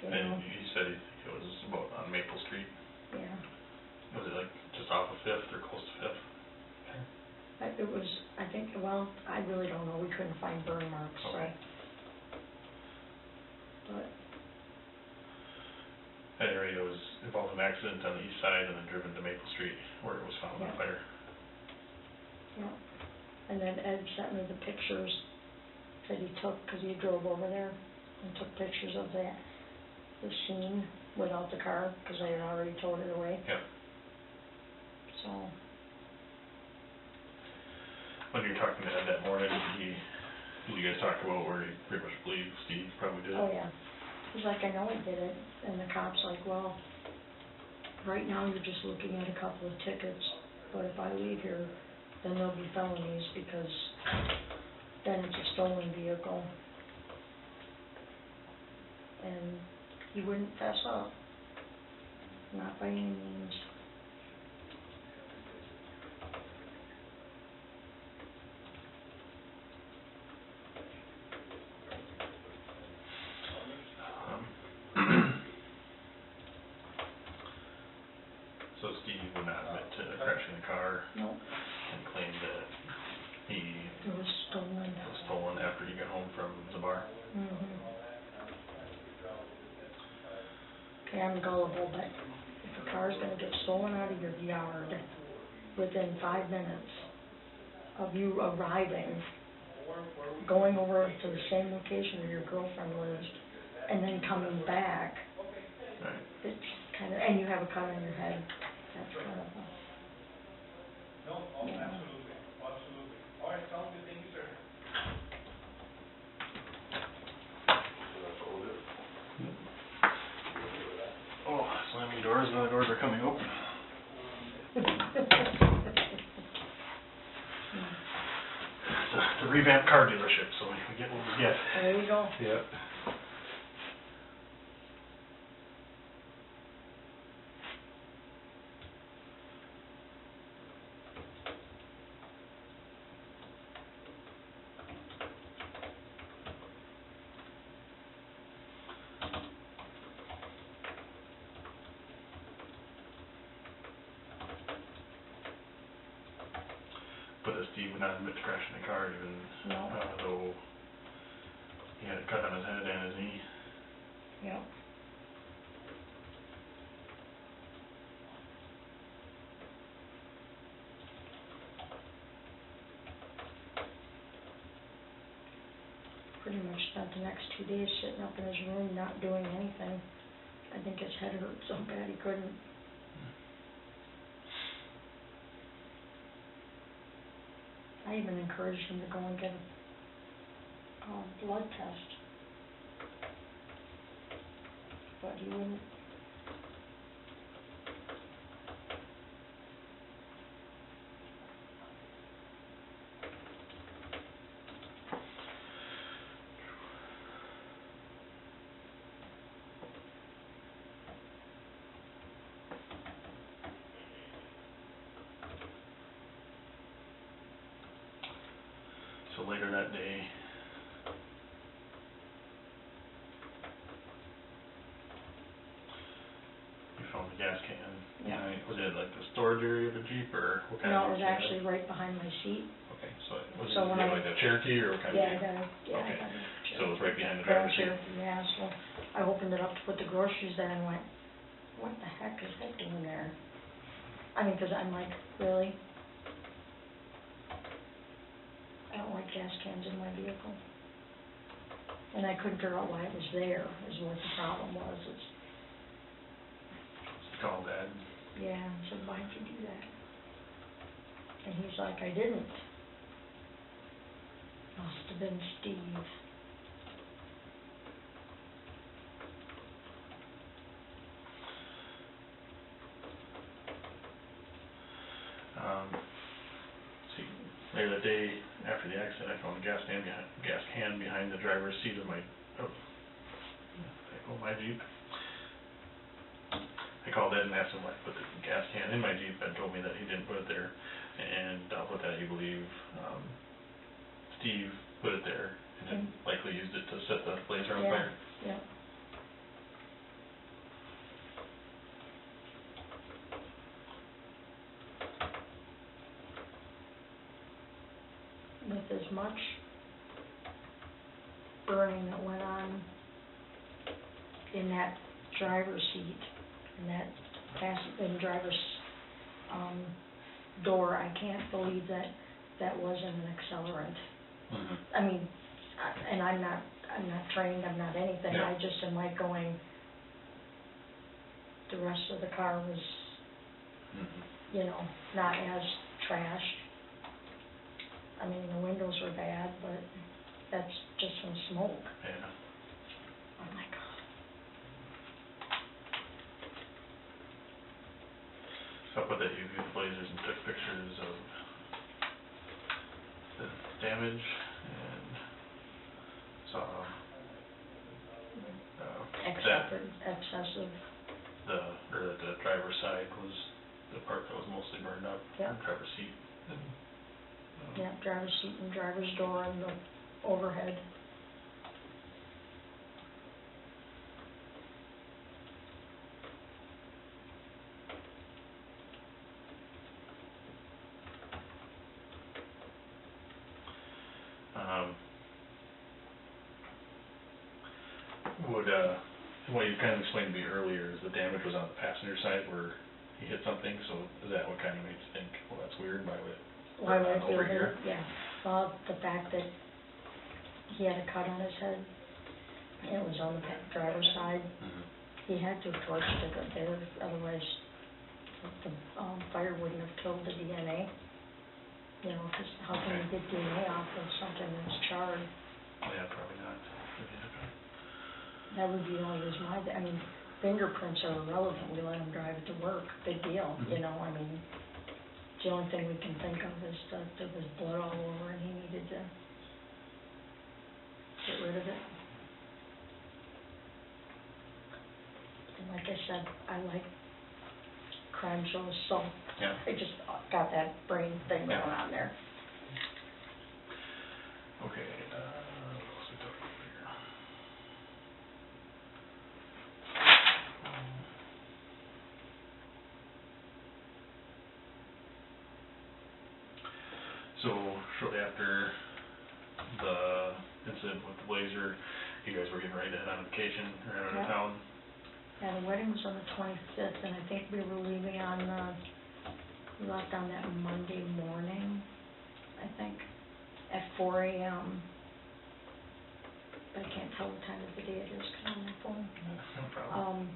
you know. And he said it was about on Maple Street. Yeah. Was it like just off of 5th or close to 5th? It was, I think, well, I really don't know, we couldn't find burn marks, Okay. So. But. Anyway, it was involved in an accident on the east side and then driven to Maple Street where it was found on fire. Yeah. And then Ed sent me the pictures that he took, because he drove over there and took pictures of the scene without the car, because they had already towed it away. Yeah. So. When you were talking to Ed that morning, did you guys talk about where he pretty much believed Steve probably did it? Oh, yeah. He's like, I know he did it. And the cop's like, well, right now you're just looking at a couple of tickets, but if I leave here, then there'll be felonies, because then it's a stolen vehicle. And he wouldn't fess up. Not by any means. So Steve would not admit to crashing the car? Nope. And claimed that it was stolen after he got home from the bar? Mm-hmm. Okay, I'm gullible, but if a car's going to get stolen out of your yard within 5 minutes of you arriving, going over to the same location where your girlfriend lives, and then coming back, right. It's kind of, and you have a cut on your head, that's kind of a... No, absolutely. All right, sounds good, thank you, sir. Oh, slamming doors, now the doors are coming open. It's a revamped car dealership, so we get what we get. There you go. Yeah. But Steve would not admit to crashing the car, even though he had a cut on his head and his knee. Yep. pretty much spent the next 2 days sitting up in his room, not doing anything. I think his head hurt so bad he couldn't. I even encouraged him to go and get a blood test, but he wouldn't. So later that day, you found the gas can. Yeah. Was it like the storage area of the Jeep, or what kind of? No, it was actually right behind my seat. Okay, so was So it when like a Cherokee, or what kind of Yeah, I Jeep? got it, yeah, I Okay. got it. So it was right behind the Grand driver's seat? Cherokee, yeah, so I opened it up to put the groceries there and went, what the heck is that doing there? I mean, 'cause I'm like, really? I don't like gas cans in my vehicle. And I couldn't figure out why it was there, is what the problem was. It's, Call Dad. yeah, I said, why'd you do that? And he's like, I didn't. Must have been Steve. See, later that day after the accident, I found a gas can behind the driver's seat of my Jeep. I called Ed and asked him why I put the gas can in my Jeep, and told me that he didn't put it there, and with that he believed Steve put it there and then likely used it to set the blazer on fire. Yeah. With as much burning that went on in that driver's seat, in that passenger driver's door, I can't believe that that wasn't an accelerant. Mm-hmm. I mean, and I'm not trained, I'm not anything, Yeah. I just am like going, the rest of the car was, Mm-hmm. you know, not as trashed. I mean, the windows were bad, but that's just from smoke. Yeah. Oh my God. So I put that you viewed the blazers and took pictures of the damage, and saw Excessive. The driver's side was the part that was mostly burned up. Yeah. Driver's seat. And, Yeah, driver's seat and driver's door and the overhead. What you kind of explained to me earlier is the damage was on the passenger side where he hit something, so is that what kind of made you think, well, that's weird, why would it Why would burn it feel over weird? here? Yeah, well, the fact that he had a cut on his head, and it was on the driver's side, Mm-hmm. he had to have torched it up there, otherwise the fire wouldn't have killed the DNA. You know, 'cause how can you get DNA off of something that's charred? Yeah, probably not. That would be the only reason why, I mean, fingerprints are irrelevant, we let him drive it to work, big deal, you know, I mean, the only thing we can think of is that there was blood all over and he needed to get rid of it. And like I said, I like crime shows, so Yeah. I just got that brain thing going Yeah. on there. Okay, what else we talking about here? So shortly after the incident with the blazer, you guys were getting ready to head on vacation or head out of Yeah. town. Yeah, the wedding was on the 25th, and I think we were leaving on, we left on that Monday morning, I think, at 4 a.m. but I can't tell what time of the day it is because I'm on my phone. No problem.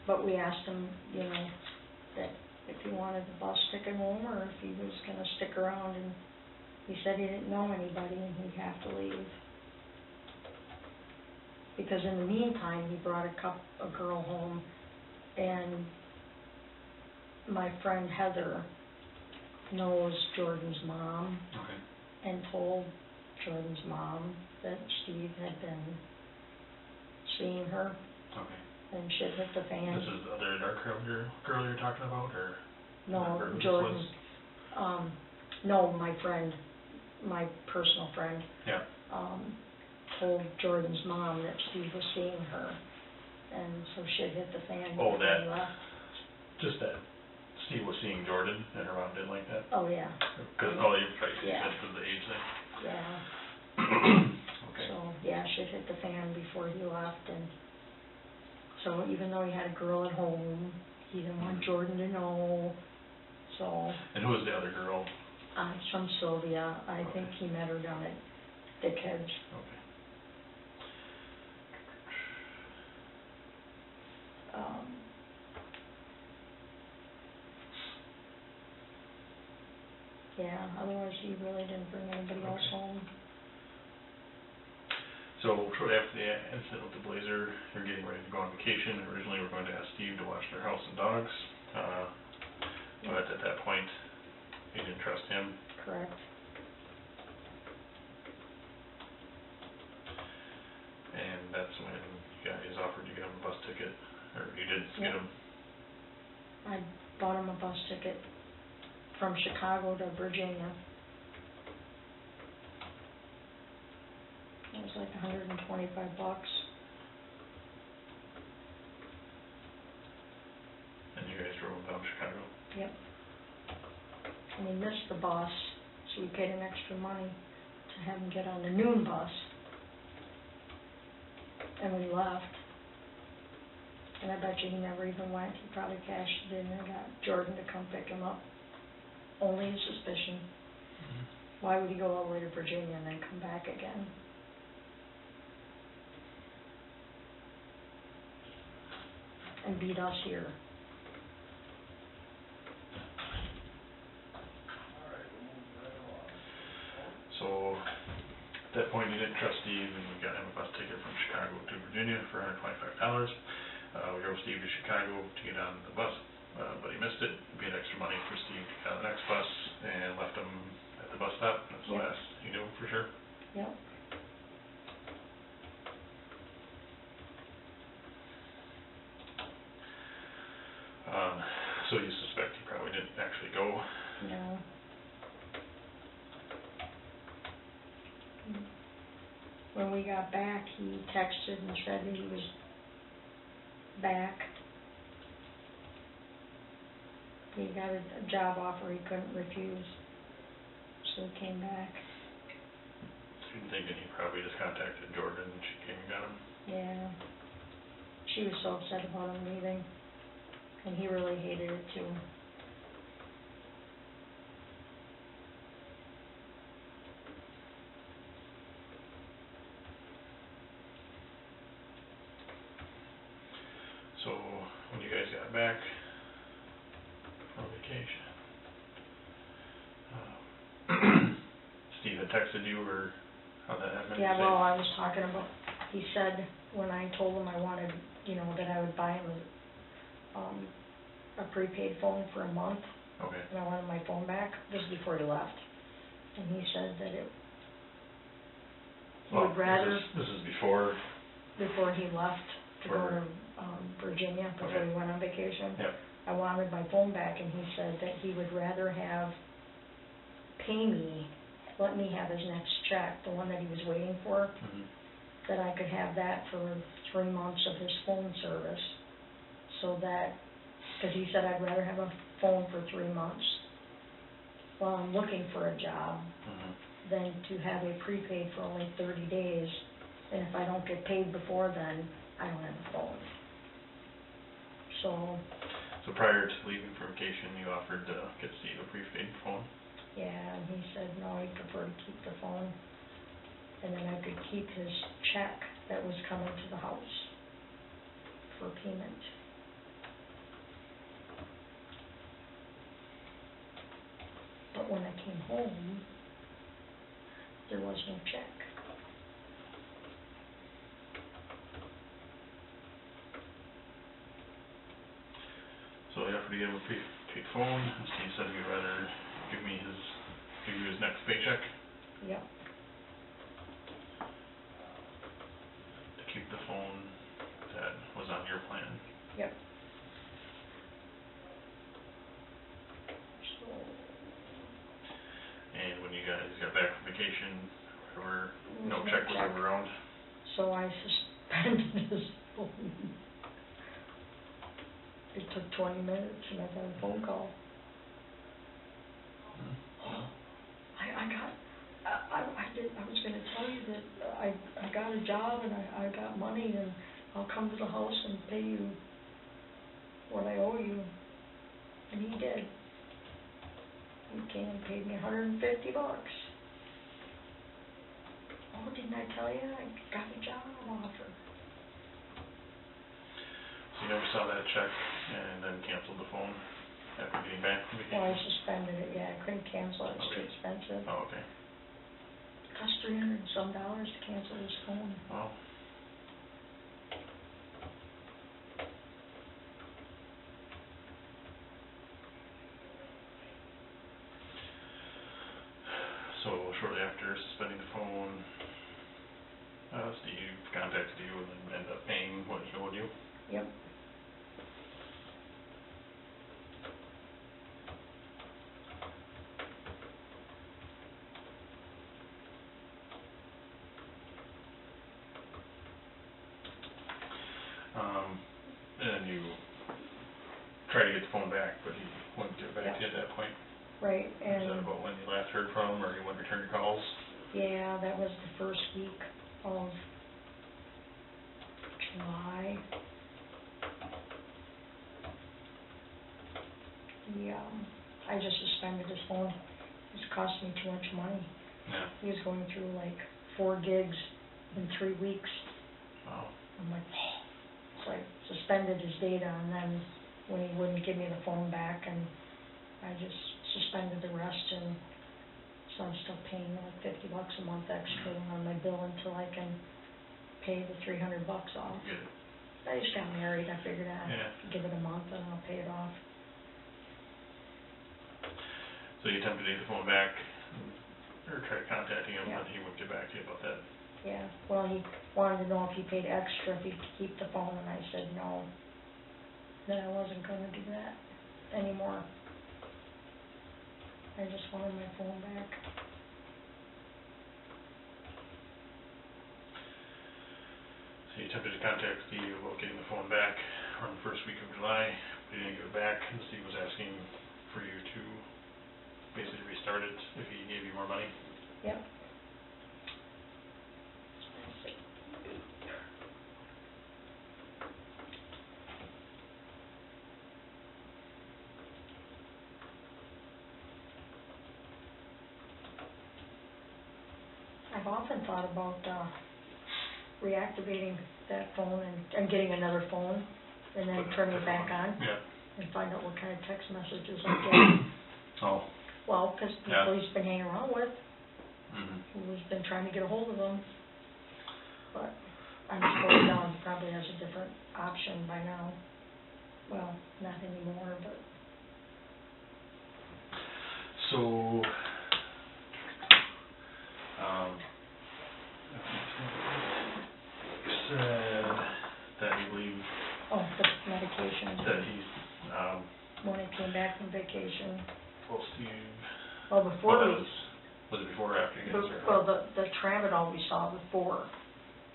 But we asked him, you know, that if he wanted the bus ticket home or if he was gonna stick around, and he said he didn't know anybody and he'd have to leave. Because in the meantime, he brought a girl home, and my friend Heather knows Jordan's mom. Okay. And told Jordan's mom that Steve had been seeing her. Okay. And shit hit the fan. This is the other dark-haired girl you're talking about, or? No, or who this Jordan. was? No, my friend, my personal friend. Yeah. Told Jordan's mom that Steve was seeing her, and so shit hit the fan. Oh, before that. he left. Just that Steve was seeing Jordan, and her mom didn't like that? Oh, yeah. Because, you probably Yeah. said because of the age thing. Yeah. Okay. So, yeah, shit hit the fan before he left, and so even though he had a girl at home, he didn't want Jordan to know, so. And who was the other girl? It's from Sylvia. I think he met her down at Dickhead's. Okay. Yeah, otherwise he really didn't bring anybody else home. So shortly after the incident with the Blazer, they're getting ready to go on vacation. Originally, we were going to ask Steve to watch their house and dogs, but at that point, he didn't trust him. Correct. And that's when you guys offered to get him a bus ticket, or you did get him. I bought him a bus ticket from Chicago to Virginia. It was like $125. And you guys drove him down to Chicago? Yep. And he missed the bus, so we paid him extra money to have him get on the noon bus. And we left. And I bet you he never even went. He probably cashed it in and got Jordan to come pick him up. Only a suspicion. Mm-hmm. Why would he go all the way to Virginia and then come back again? And beat us here. So, at that point, you didn't trust Steve, and we got him a bus ticket from Chicago to Virginia for $125. We drove Steve to Chicago to get on the bus, but he missed it. We paid extra money for Steve to get on the next bus, and left him at the bus stop. That's the last you knew for sure. Yep. So you suspect he probably didn't actually go? No. When we got back, he texted and said that he was back. He got a job offer he couldn't refuse, so he came back. So you're thinking he probably just contacted Jordan and she came and got him? Yeah. She was so upset about him leaving, and he really hated it too. So, when you guys got back from vacation, Steve had texted you, or how that happened? Yeah, well, I was talking about, he said, when I told him I wanted, you know, that I would buy him a prepaid phone for a month. Okay. And I wanted my phone back, just before he left. And he said that he would rather, This is before he left to go to Virginia, before he went on vacation. Yep. I wanted my phone back, and he said that he would rather pay me, let me have his next check, the one that he was waiting for, that I could have that for 3 months of his phone service. So that, because he said I'd rather have a phone for 3 months while I'm looking for a job than to have a prepaid for only 30 days. And if I don't get paid before then, I don't have a phone. So prior to leaving for vacation, you offered to get Steve a prepaid phone? yeah, and he said no, he'd prefer to keep the phone. and then I could keep his check that was coming to the house for payment. But when I came home, there was no check. So I offered to give him a paid phone, and Steve said he'd rather give you his next paycheck Yep. to keep the phone that was on your plan. Yep. So, And when you guys got back from vacation, or no no check was check. ever around. so I suspended his phone. It took 20 minutes and I got a phone call. I was gonna tell you that I got a job and I got money and I'll come to the house and pay you what I owe you. And he did. He came and paid me $150. Oh, didn't I tell you? I got a job offer. So you never saw that check and then canceled the phone after getting back from Well, I vacation? suspended it, yeah, I couldn't cancel it, it's too Okay. expensive. Oh, okay. It cost $300 and some to cancel this phone. Wow. So shortly after suspending the phone, Steve contacted you and then ended up paying what he owed you? Yep. And you tried to get the phone back, but he wouldn't get back to you at that point? Right, Is that and about when you last heard from him, or he wouldn't return your calls? yeah, that was the first week of July. I just suspended his phone. It's cost me too much money. Yeah. He was going through like 4 gigs in 3 weeks. Wow. I'm like, so I suspended his data, and then when he wouldn't give me the phone back, and I just suspended the rest, and so I'm still paying like $50 a month extra on my bill until I can pay the $300 off. Good. I just got married. I figured Yeah. I'd give it a month and I'll pay it off. So you attempted to get the phone back, or tried contacting him, Yeah. but he wouldn't get back to you about that? Yeah, well, he wanted to know if he paid extra if he could keep the phone, and I said no, that I wasn't gonna do that anymore. I just wanted my phone back. So you attempted to contact Steve about getting the phone back around the first week of July, but you didn't get it back, and Steve was asking for you to basically restart it if he gave you more money? Yep. I've often thought about reactivating that phone and getting another phone and then turning it back on Yeah. and find out what kind of text messages I get. Oh. Well, because Yeah. people he's been hanging around with, Mm-hmm. who's been trying to get a hold of him. But I'm sure Don probably has a different option by now. Well, not anymore, but So, said that you believe oh, the medication. that he's, When I came back from vacation. well, Steve, Well, before that we, was it before or after you guys were? well, the tramadol we saw before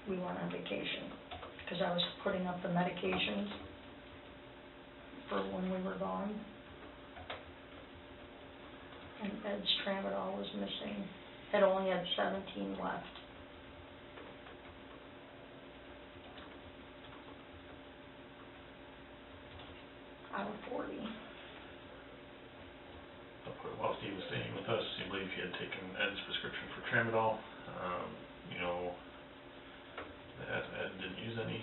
we went on vacation, because I was putting up the medications for when we were gone. And Ed's tramadol was missing. It only had 17 left. Out of 40. While Steve was staying with us, you believe he had taken Ed's prescription for tramadol, you know, that Ed didn't use any.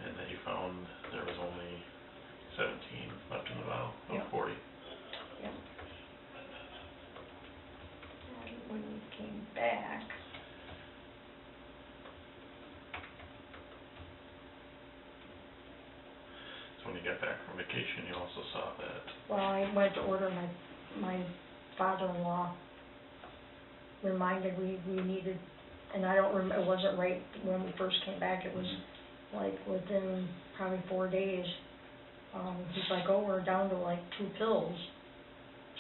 And that you found there was only 17 left in the bottle of Yep. 40. Yep. And when we came back, So when you got back from vacation, you also saw that. well, I went to order my father-in-law reminded we needed, and I don't remember, it wasn't right when we first came back, it was like within probably 4 days. He's like, oh, we're down to like 2 pills.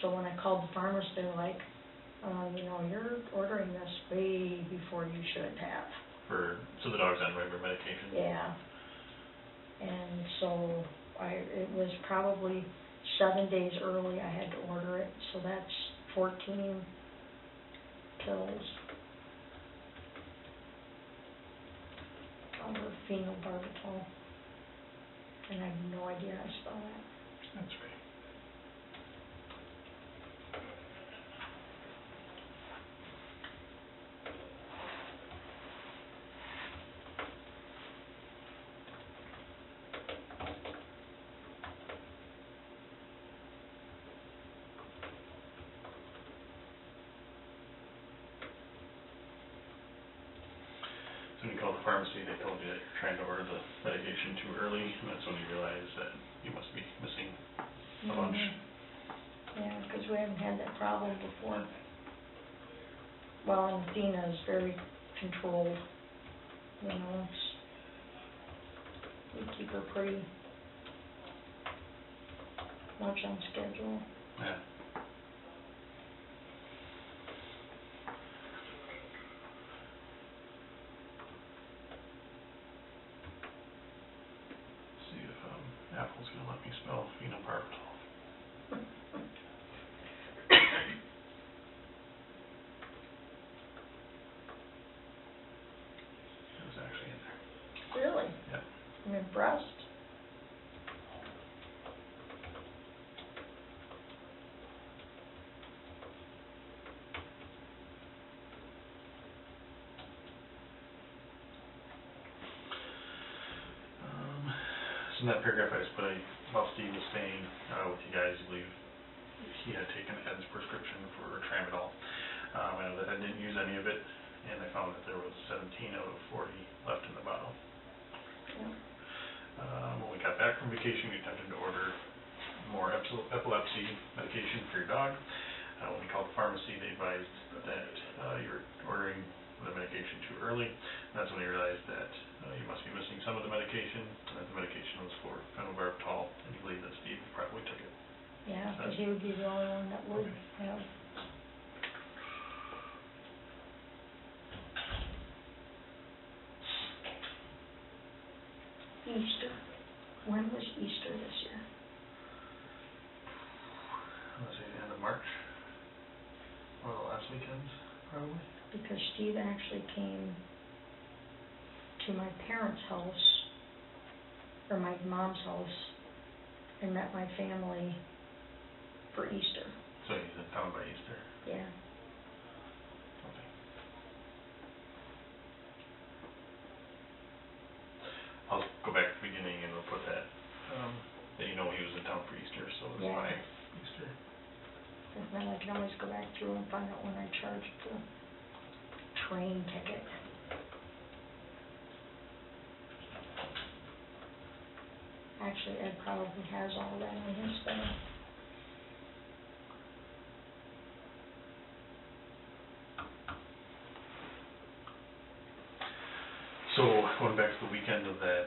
So when I called the pharmacy, they're like, you know, you're ordering this way before you should have. So the dog's on regular medication? Yeah. And so it was probably 7 days early I had to order it, so that's 14 pills of phenobarbital. And I have no idea how to spell that. That's right. So when you called the pharmacy, they told you that you're trying to order the medication too early, and that's when you realized that you must be missing a bunch. Yeah, because we haven't had that problem before. Well, and Athena is very controlled, you know, we keep her pretty much on schedule. Yeah. See if Apple's gonna let me spell phenobarbital. It was actually in there. Really? Yeah. I'm impressed. So in that paragraph I just put while Steve was staying with you guys, I believe he had taken Ed's prescription for tramadol. I know that I didn't use any of it, and I found that there was 17 out of 40 left in the bottle. Yeah. When we got back from vacation, we attempted to order more epilepsy medication for your dog. When we called the pharmacy, they advised that you were ordering the medication too early. And that's when we realized that you must be missing some of the medication, and that the medication was for phenobarbital, and you believe that Steve probably took it. Yeah, because he would be the only one that would have. Easter. When was Easter this year? Let's say the end of March, or the last weekends, probably. Because Steve actually came to my parents' house, or my mom's house, and met my family for Easter. So he's in town by Easter. Yeah. Okay. I'll go back to the beginning and we'll put that, that you know he was in town for Easter, so it's Yeah. by Easter. And then I can always go back through and find out when I charged the train ticket. Actually, Ed probably has all that in his thing. So going back to the weekend of that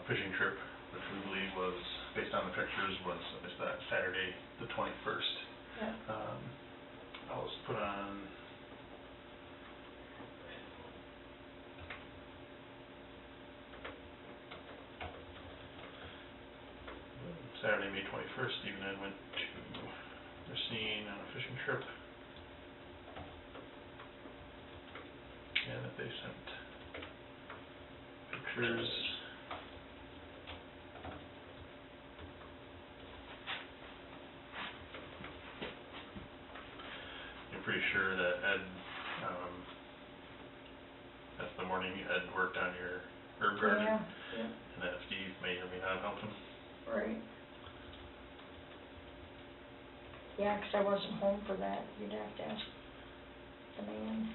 fishing trip, which we believe was, based on the pictures, was that Saturday the 21st. Yep. I was put on Saturday, May 21st, Steve and I went to the scene on a fishing trip. And that they sent pictures. sure that Ed, that's the morning Ed worked on your herb garden. Yeah, yeah, And that Steve may or may not have helped him. right. Yeah, 'cause I wasn't home for that, you'd have to ask the man.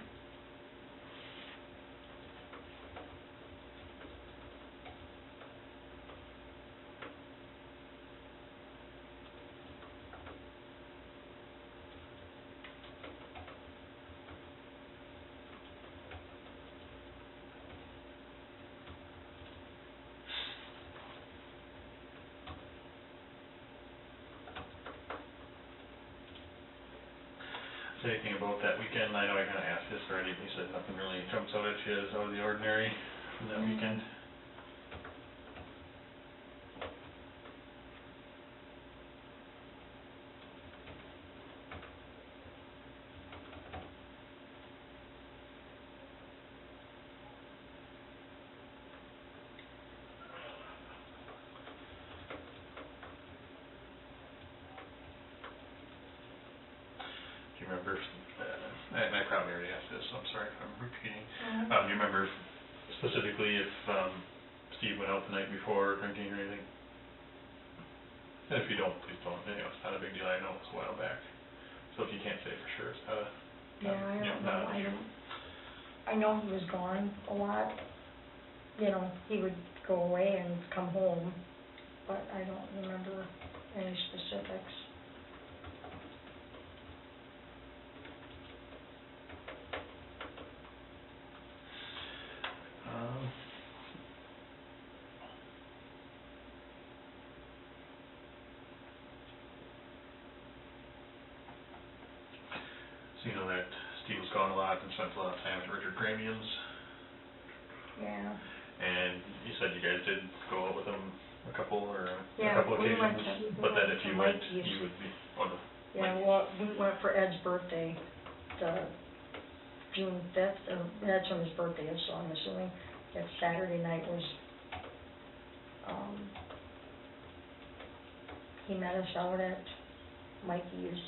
Say anything about that weekend? I know I kinda asked this already, but you said nothing really jumps out at you as out of the ordinary from that weekend. Do you remember, and I probably already asked this, so I'm sorry if I'm repeating. Do you remember specifically if, Steve went out the night before drinking or anything? And if you don't, please don't, you know, it's not a big deal, I know it's a while back. So if you can't say for sure, it's not a, Yeah, I you don't not know, an issue. I know he was gone a lot, you know, he would go away and come home, but I don't remember any specifics. So you know that Steve was gone a lot and spent a lot of time with Richard Gramian's, Yeah. and you said you guys did go out with him a couple or a Yeah, couple we went occasions, to- but then if you went, Mikey's. you would be, oh, no. Yeah, well, we went for Ed's birthday, the June 5th, or that's when his birthday is, so I'm assuming that Saturday night was, he met us out at Mikey's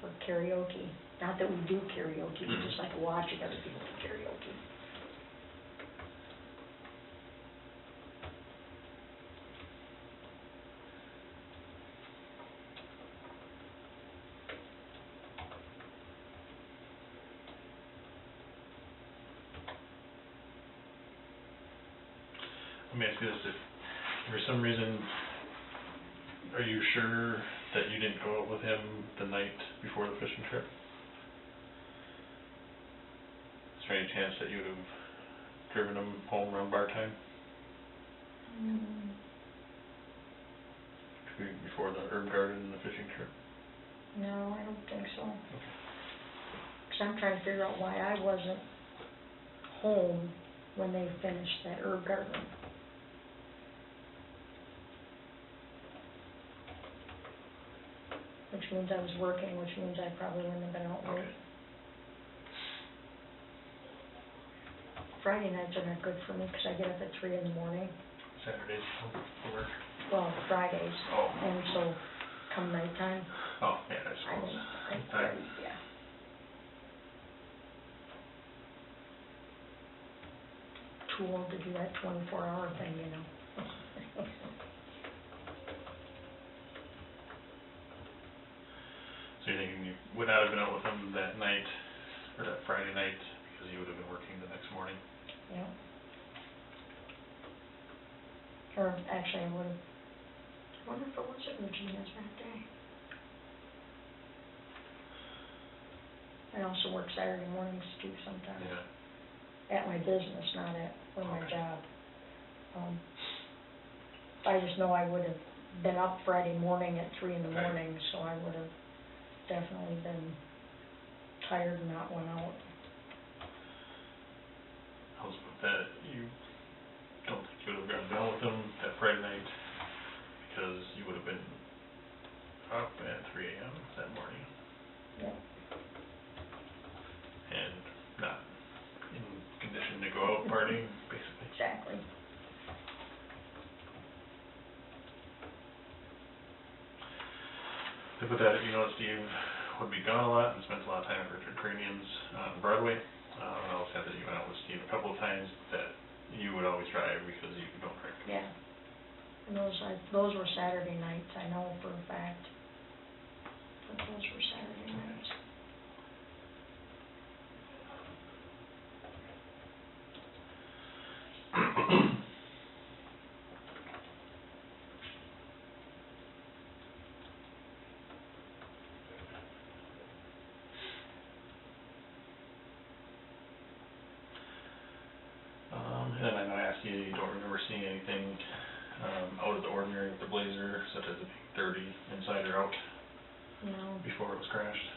for karaoke. Not that we do karaoke, we just like watching other people do karaoke. Let me ask you this, if for some reason, are you sure that you didn't go out with him the night before the fishing trip? Is there any chance that you would have driven him home around bar time before the herb garden and the fishing trip? No, I don't think so. 'Cause I'm trying to figure out why I wasn't home when they finished that herb garden. Which means I was working, which means I probably wouldn't have been out late. Okay. Friday nights are not good for me 'cause I get up at 3 in the morning. Saturdays for work? Well, Fridays. Oh. And so come nighttime, Oh, yeah, I I suppose. mean, yeah. Too old to do that 24-hour thing, you know. So you're thinking you would not have been out with him that night, or that Friday night, because you would have been working the next morning? Yeah. Or actually, I would've, I wonder if it was at Regina's that day. I also work Saturday mornings too sometimes. Yeah. At my business, not at, for my Okay. job. I just know I would've been up Friday morning at 3 in the Okay. morning, so I would've definitely been tired and not went out. How's about that? You don't think you would have gotten done with him that Friday night because you would have been up at 3 a.m. that morning Yep. and not in condition to go out partying, basically? Exactly. To put that, you know, Steve would be gone a lot and spent a lot of time at Richard Cranium's on Broadway. I also had that you went out with Steve a couple of times, that you would always drive because you don't drink. Yeah. And those were Saturday nights, I know for a fact. But those were Saturday nights. And I know I asked you, you don't remember seeing anything out of the ordinary with the Blazer, such as it being dirty inside or out No, before it was crashed?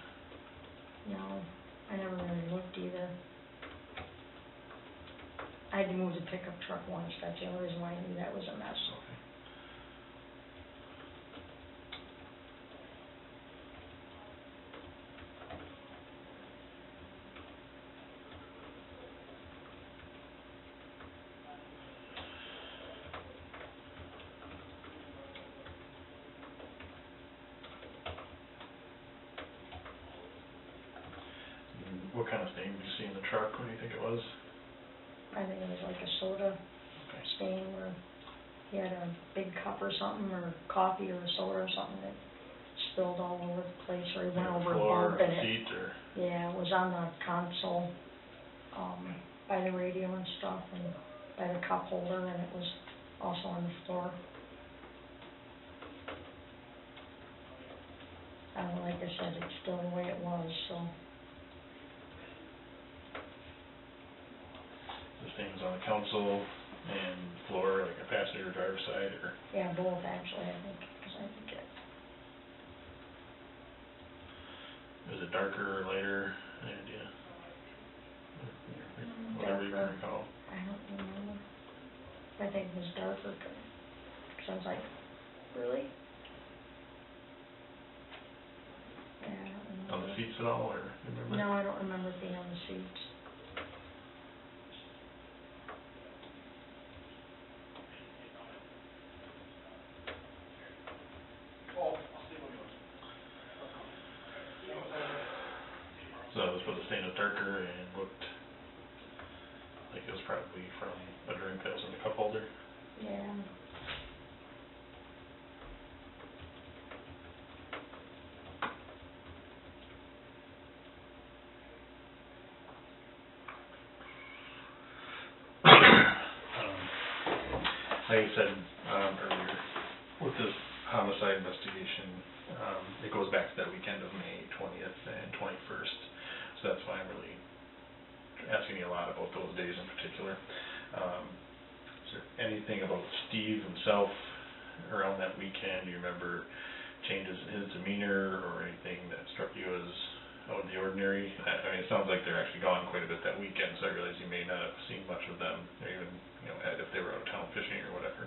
no, I never really looked either. I had to move the pickup truck once, that's the only reason why I knew that was a mess. Okay. What kind of stain did you see in the truck? What do you think it was? I think it was like a soda Okay. stain where he had a big cup or something, or coffee or a soda or something that spilled all over the place, or he went over a Floor, bump in it. seat, or? Yeah, it was on the console, by the radio and stuff, and by the cup holder, and it was also on the floor. Like I said, it's still the way it was, so. The stain was on the console and floor, like a passenger or driver's side, or? Yeah, both actually, I think, because I think it. Is it darker or lighter? Any idea? Whatever you can recall. I don't remember. I think it was darker, because I was like, really? Yeah, I don't remember. On the seats at all, or remember? No, I don't remember it being on the seats. So that was where the stain was darker and looked like it was probably from a drink that was in the cup holder. Yeah. Like I said earlier, with this homicide investigation, it goes back to that weekend of May 20th and 21st. So that's why I'm really asking you a lot about those days in particular. Is there anything about Steve himself around that weekend? Do you remember changes in his demeanor or anything that struck you as out of the ordinary? I mean, it sounds like they're actually gone quite a bit that weekend, so I realize you may not have seen much of them, or even, you know, if they were out of town fishing or whatever.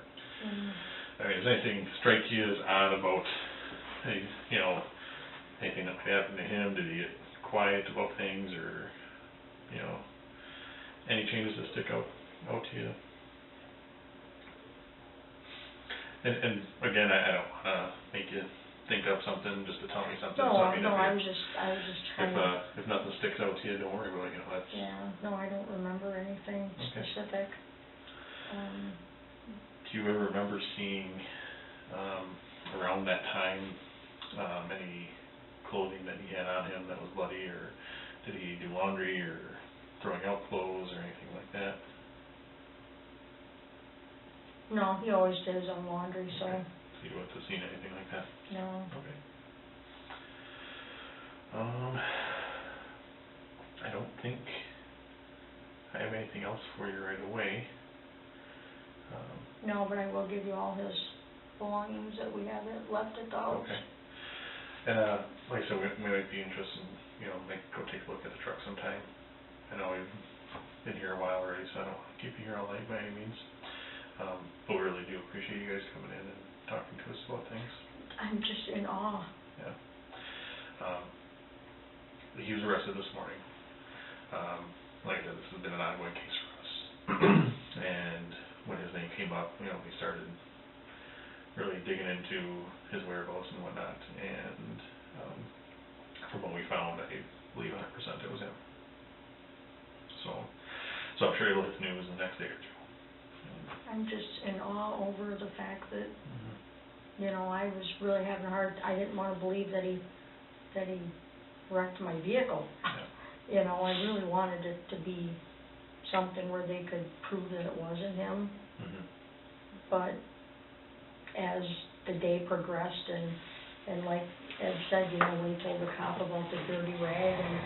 I mean, does anything strike you as odd about, you know, anything that could happen to him? Did he get quiet about things, or, you know, any changes that stick out to you? And again, I don't want to make you think of something just to tell me something. No, So, I mean, no, I was just trying to. If nothing sticks out to you, don't worry about it, you know, that's. Yeah, no, I don't remember anything Okay. specific. Do you ever remember seeing, around that time, any clothing that he had on him that was bloody, or did he do laundry, or throwing out clothes, or anything like that? No, he always did his own laundry, so. Okay. So you wouldn't have seen anything like that? No. Okay. I don't think I have anything else for you right away. No, but I will give you all his belongings that we have left at the house. Okay. Like I said, we might be interested in, you know, go take a look at the truck sometime. I know we've been here a while already, so I don't want to keep you here all night by any means. But we really do appreciate you guys coming in and talking to us about things. I'm just in awe. Yeah. He was arrested this morning. Like I said, this has been an ongoing case for us. And when his name came up, you know, we started really digging into his whereabouts and whatnot. And from what we found, I believe 100% it was him. So I'm sure it'll hit the news in the next day or two. I'm just in awe over the fact that, you know, I was really having a hard, I didn't want to believe that he wrecked my vehicle. Yeah. You know, I really wanted it to be something where they could prove that it wasn't him. But as the day progressed and like Ed said, you know, when he told the cop about the dirty rag and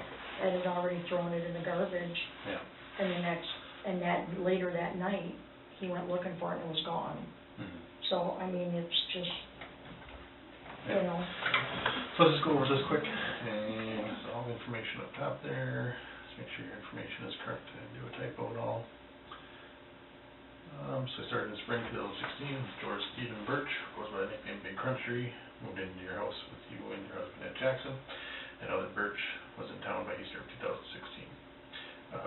Ed had already thrown it in the garbage. Yeah. And later that night, he went looking for it and it was gone. So, I mean, it's just, you know. So let's just go over this quick, and all the information up top there. Let's make sure your information is correct. I didn't do a typo at all. So I started in spring 2016. George Stephen Burch, goes by the nickname Big Country, moved into your house with you and your husband Lynda Jackson. I know that Burch was in town by Easter of 2016.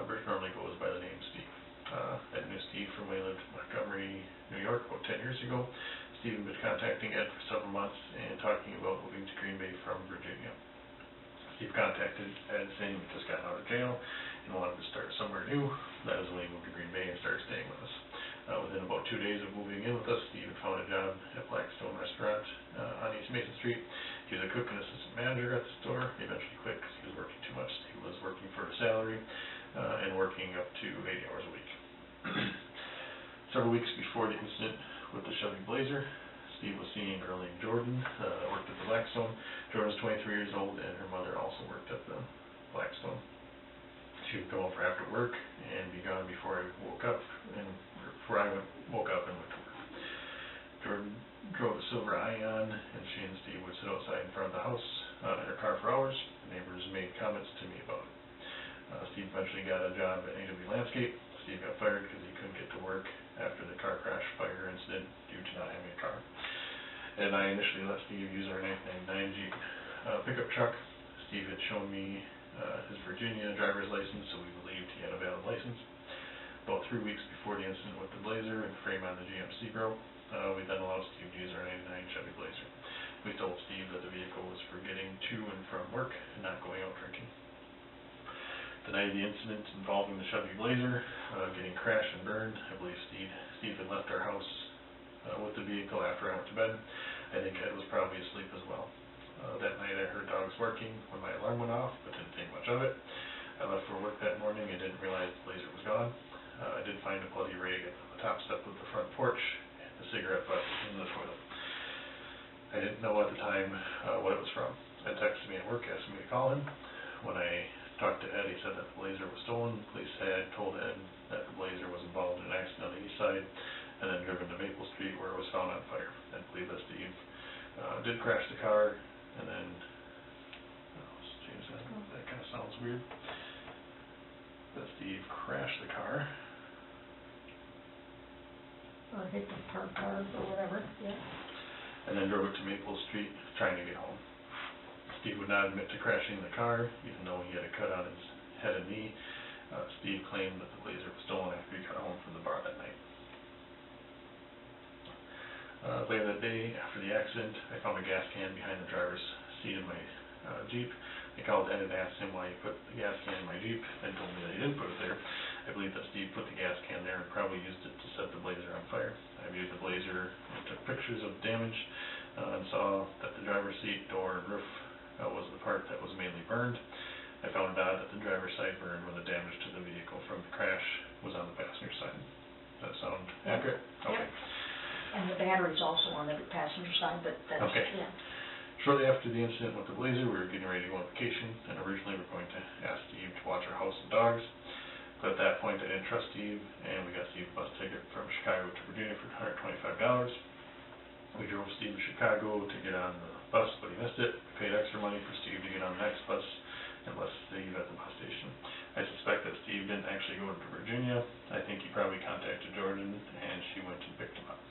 Burch normally goes by the name Steve. I knew Steve from when he lived in Montgomery, New York, about 10 years ago. Steve had been contacting Ed for several months and talking about moving to Green Bay from Virginia. Steve contacted Ed saying he just got out of jail and wanted to start somewhere new. That is when he moved to Green Bay and started staying with us. Within about 2 days of moving in with us, Steve had found a job at Blackstone Restaurant on East Mason Street. He was a cook and assistant manager at the store. He eventually quit because he was working too much. He was working for a salary and working up to 80 hours a week. Several weeks before the incident with the Chevy Blazer, Steve was seeing Earlene Jordan, worked at the Blackstone. Jordan was 23 years old, and her mother also worked at the Blackstone. She would come over after work and be gone before I woke up and went to work. Jordan drove a silver Ion, and she and Steve would sit outside in front of the house in her car for hours. The neighbors made comments to me about it. Steve eventually got a job at AW Landscape. Steve got fired because he couldn't get to work after the car crash fire incident due to not having a car. And I initially let Steve use our 1999 Jeep pickup truck. Steve had shown me his Virginia driver's license, so we believed he had a valid license. About 3 weeks before the incident with the Blazer and the frame on the GMC broke, we then allowed Steve to use our 99 Chevy Blazer. We told Steve that the vehicle was for getting to and from work and not going out drinking. The night of the incident involving the Chevy Blazer getting crashed and burned, I believe Steve had left our house with the vehicle after I went to bed. I think Ed was probably asleep as well. That night I heard dogs barking when my alarm went off, but didn't think much of it. I left for work that morning and didn't realize the Blazer was gone. I did find a bloody rag on the top step of the front porch and the cigarette butt in the toilet. I didn't know at the time what it was from. Ed texted me at work asking me to call him. When I talked to Ed, he said that the Blazer was stolen. Police had told Ed that the Blazer was involved in an accident on the east side and then driven to Maple Street where it was found on fire. I believe that Steve did crash the car and then, let's change that, that kind of sounds weird. That Steve crashed the car. Or hit the parked cars or whatever, yeah. And then drove it to Maple Street trying to get home. Steve would not admit to crashing the car, even though he had a cut on his head and knee. Steve claimed that the Blazer was stolen after he got home from the bar that night. Later that day, after the accident, I found a gas can behind the driver's seat of my Jeep. I called Ed and asked him why he put the gas can in my Jeep, and told me that he didn't put it there. I believe that Steve put the gas can there and probably used it to set the Blazer on fire. I viewed the Blazer and took pictures of damage and saw that the driver's seat, door, and roof was the part that was mainly burned. I found out that the driver's side burned when the damage to the vehicle from the crash was on the passenger side. Does that sound accurate? Yep. Okay. And the battery's also on the passenger side, but that's, Okay. yeah. Shortly after the incident with the Blazer, we were getting ready to go on vacation, and originally we were going to ask Steve to watch our house and dogs. But at that point, I didn't trust Steve, and we got Steve a bus ticket from Chicago to Virginia for $125. We drove Steve to Chicago to get on the bus, but he missed it. We paid extra money for Steve to get on the next bus and left Steve at the bus station. I suspect that Steve didn't actually go to Virginia. I think he probably contacted Jordan, and she went and picked him up.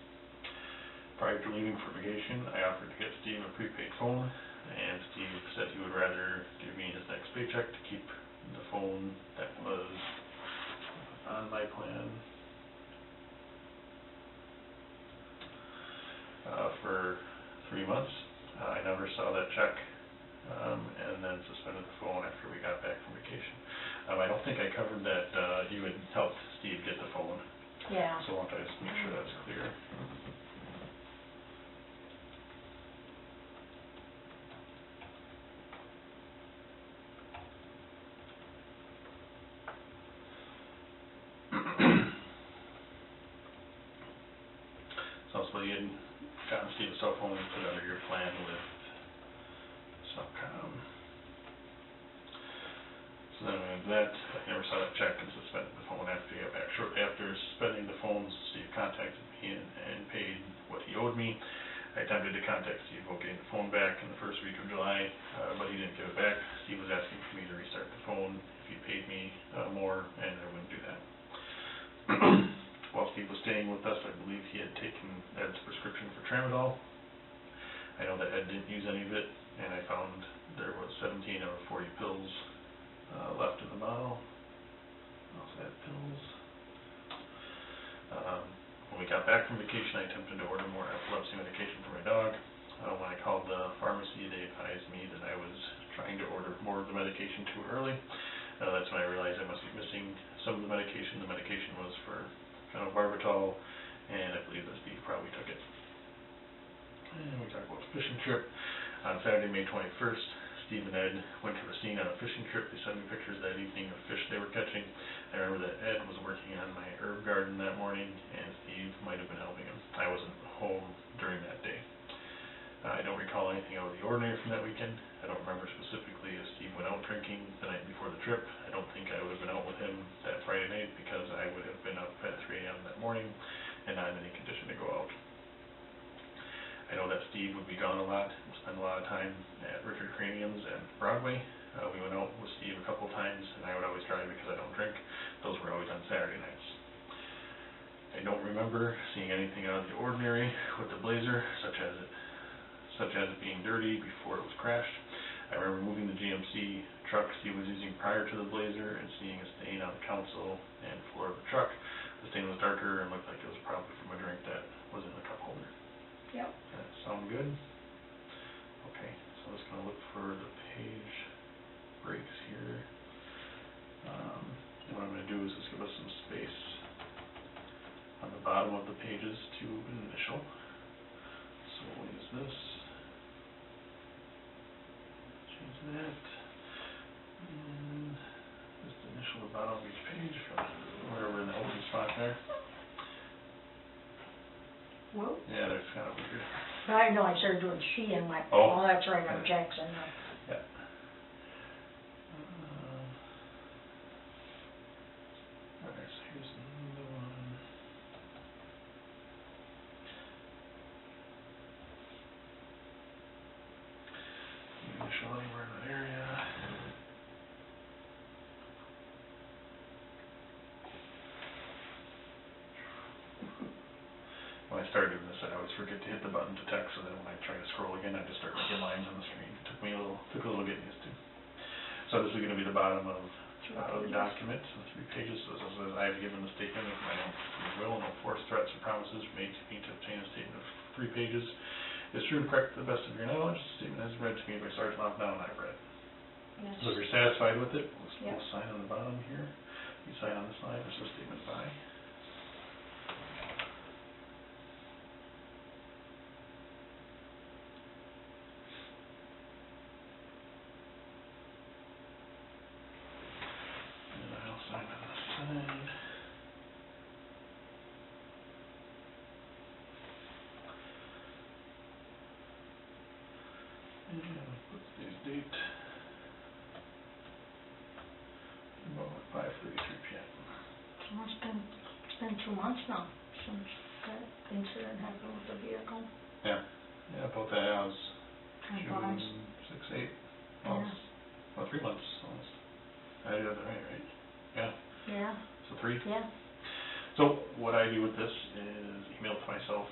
Prior to leaving for vacation, I offered to get Steve a prepaid phone, and Steve said he would rather give me his next paycheck to keep the phone that was on my plan for 3 months. I never saw that check and then suspended the phone after we got back from vacation. I don't think I covered that, you had helped Steve get the phone, Yeah. so I want to just make sure that's clear. So you had gotten Steve's cell phone and put it under your plan with Subcom. So then we did that. I never saw that check and suspended the phone after he got back. Shortly after suspending the phone, Steve contacted me and paid what he owed me. I attempted to contact Steve about getting the phone back in the first week of July, but he didn't give it back. Steve was asking for me to restart the phone if he paid me more, and I wouldn't do that. While Steve was staying with us, I believe he had taken Ed's prescription for tramadol. I know that Ed didn't use any of it, and I found there was 17 out of 40 pills left in the bottle. Also had pills. When we got back from vacation, I attempted to order more epilepsy medication for my dog. When I called the pharmacy, they advised me that I was trying to order more of the medication too early. That's when I realized I must be missing some of the medication. The medication was for phenobarbital, and I believe that Steve probably took it. And we talked about the fishing trip. On Saturday, May 21st, Steve and Ed went to Racine on a fishing trip. They sent me pictures that evening of fish they were catching. I remember that Ed was working on my herb garden that morning, and Steve might have been helping him. I wasn't home during that day. I don't recall anything out of the ordinary from that weekend. I don't remember specifically if Steve went out drinking the night before the trip. I don't think I would have been out with him that Friday night because I would have been up at 3 a.m. that morning and not in any condition to go out. I know that Steve would be gone a lot and spend a lot of time at Richard Cranium's and Broadway. We went out with Steve a couple times, and I would always drive because I don't drink. Those were always on Saturday nights. I don't remember seeing anything out of the ordinary with the Blazer, such as it being dirty before it was crashed. I remember moving the GMC truck Steve was using prior to the Blazer and seeing a stain on the console and floor of the truck. The stain was darker and looked like it was probably from a drink that was in the cup holder. Yep. Does that sound good? Okay, so I'm just going to look for the page breaks here. And what I'm going to do is just give us some space on the bottom of the pages to initial. So we'll use this. Change that. And just initial the bottom of each page from wherever in the open spot there. Whoa. Yeah, that's kind of weird. I know, I started doing she and went, Oh. oh, that's right, I'm Jackson. Yeah. Alright, so here's another one. Initial anywhere in that area. When I started doing this, I always forget to hit the button to text, so then when I try to scroll again, I just start making lines on the screen. It took a little getting used to. So this is going to be the bottom of the document, so 3 pages. So this says, I have given the statement of my own will, no force, threats, or promises made to me to obtain a statement of 3 pages. It's true and correct to the best of your knowledge. The statement has been read to me by Sergeant Lockdown, and I've read. Yes. So if you're satisfied with it, Yep. we'll sign on the bottom here. You sign on the side, which says statement by. Sign on the side. And put today's date. About 5:33 p.m. It's been 2 months now since that incident happened with the vehicle. Yeah. Yeah, about that. I was Time flies. 6, 8 months. Yeah. Well, 3 months almost. I did that right? Yeah. Yeah. So 3? Yeah. So what I do with this is email it to myself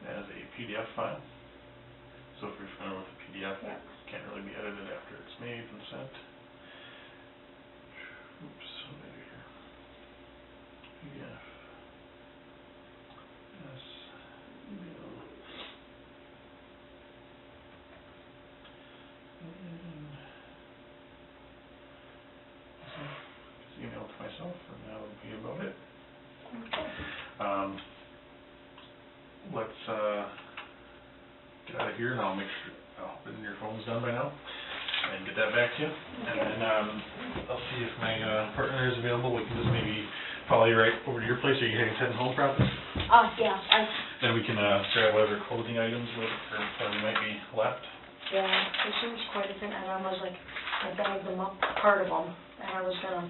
as a PDF file. So if you're familiar with a PDF, Yeah. it can't really be edited after it's made and sent. Oops, what did I do here? PDF. Yes. Email. And let's, get out of here, and I'll make sure, hoping your phone's done by now, and get that back to you. And then, I'll see if my, partner is available, we can just maybe follow you right over to your place, are you heading home probably? Yeah, Then we can, grab whatever clothing items or whatever might be left. yeah, there was quite a bit, and I was like, I bagged them up, part of them, and I was gonna,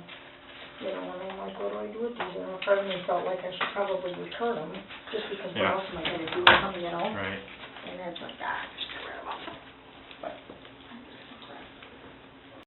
you know, and I'm like, what do I do with these? And part of me felt like I should probably return them, just because what Yeah. else am I gonna do with them, you know? Right. And it's like,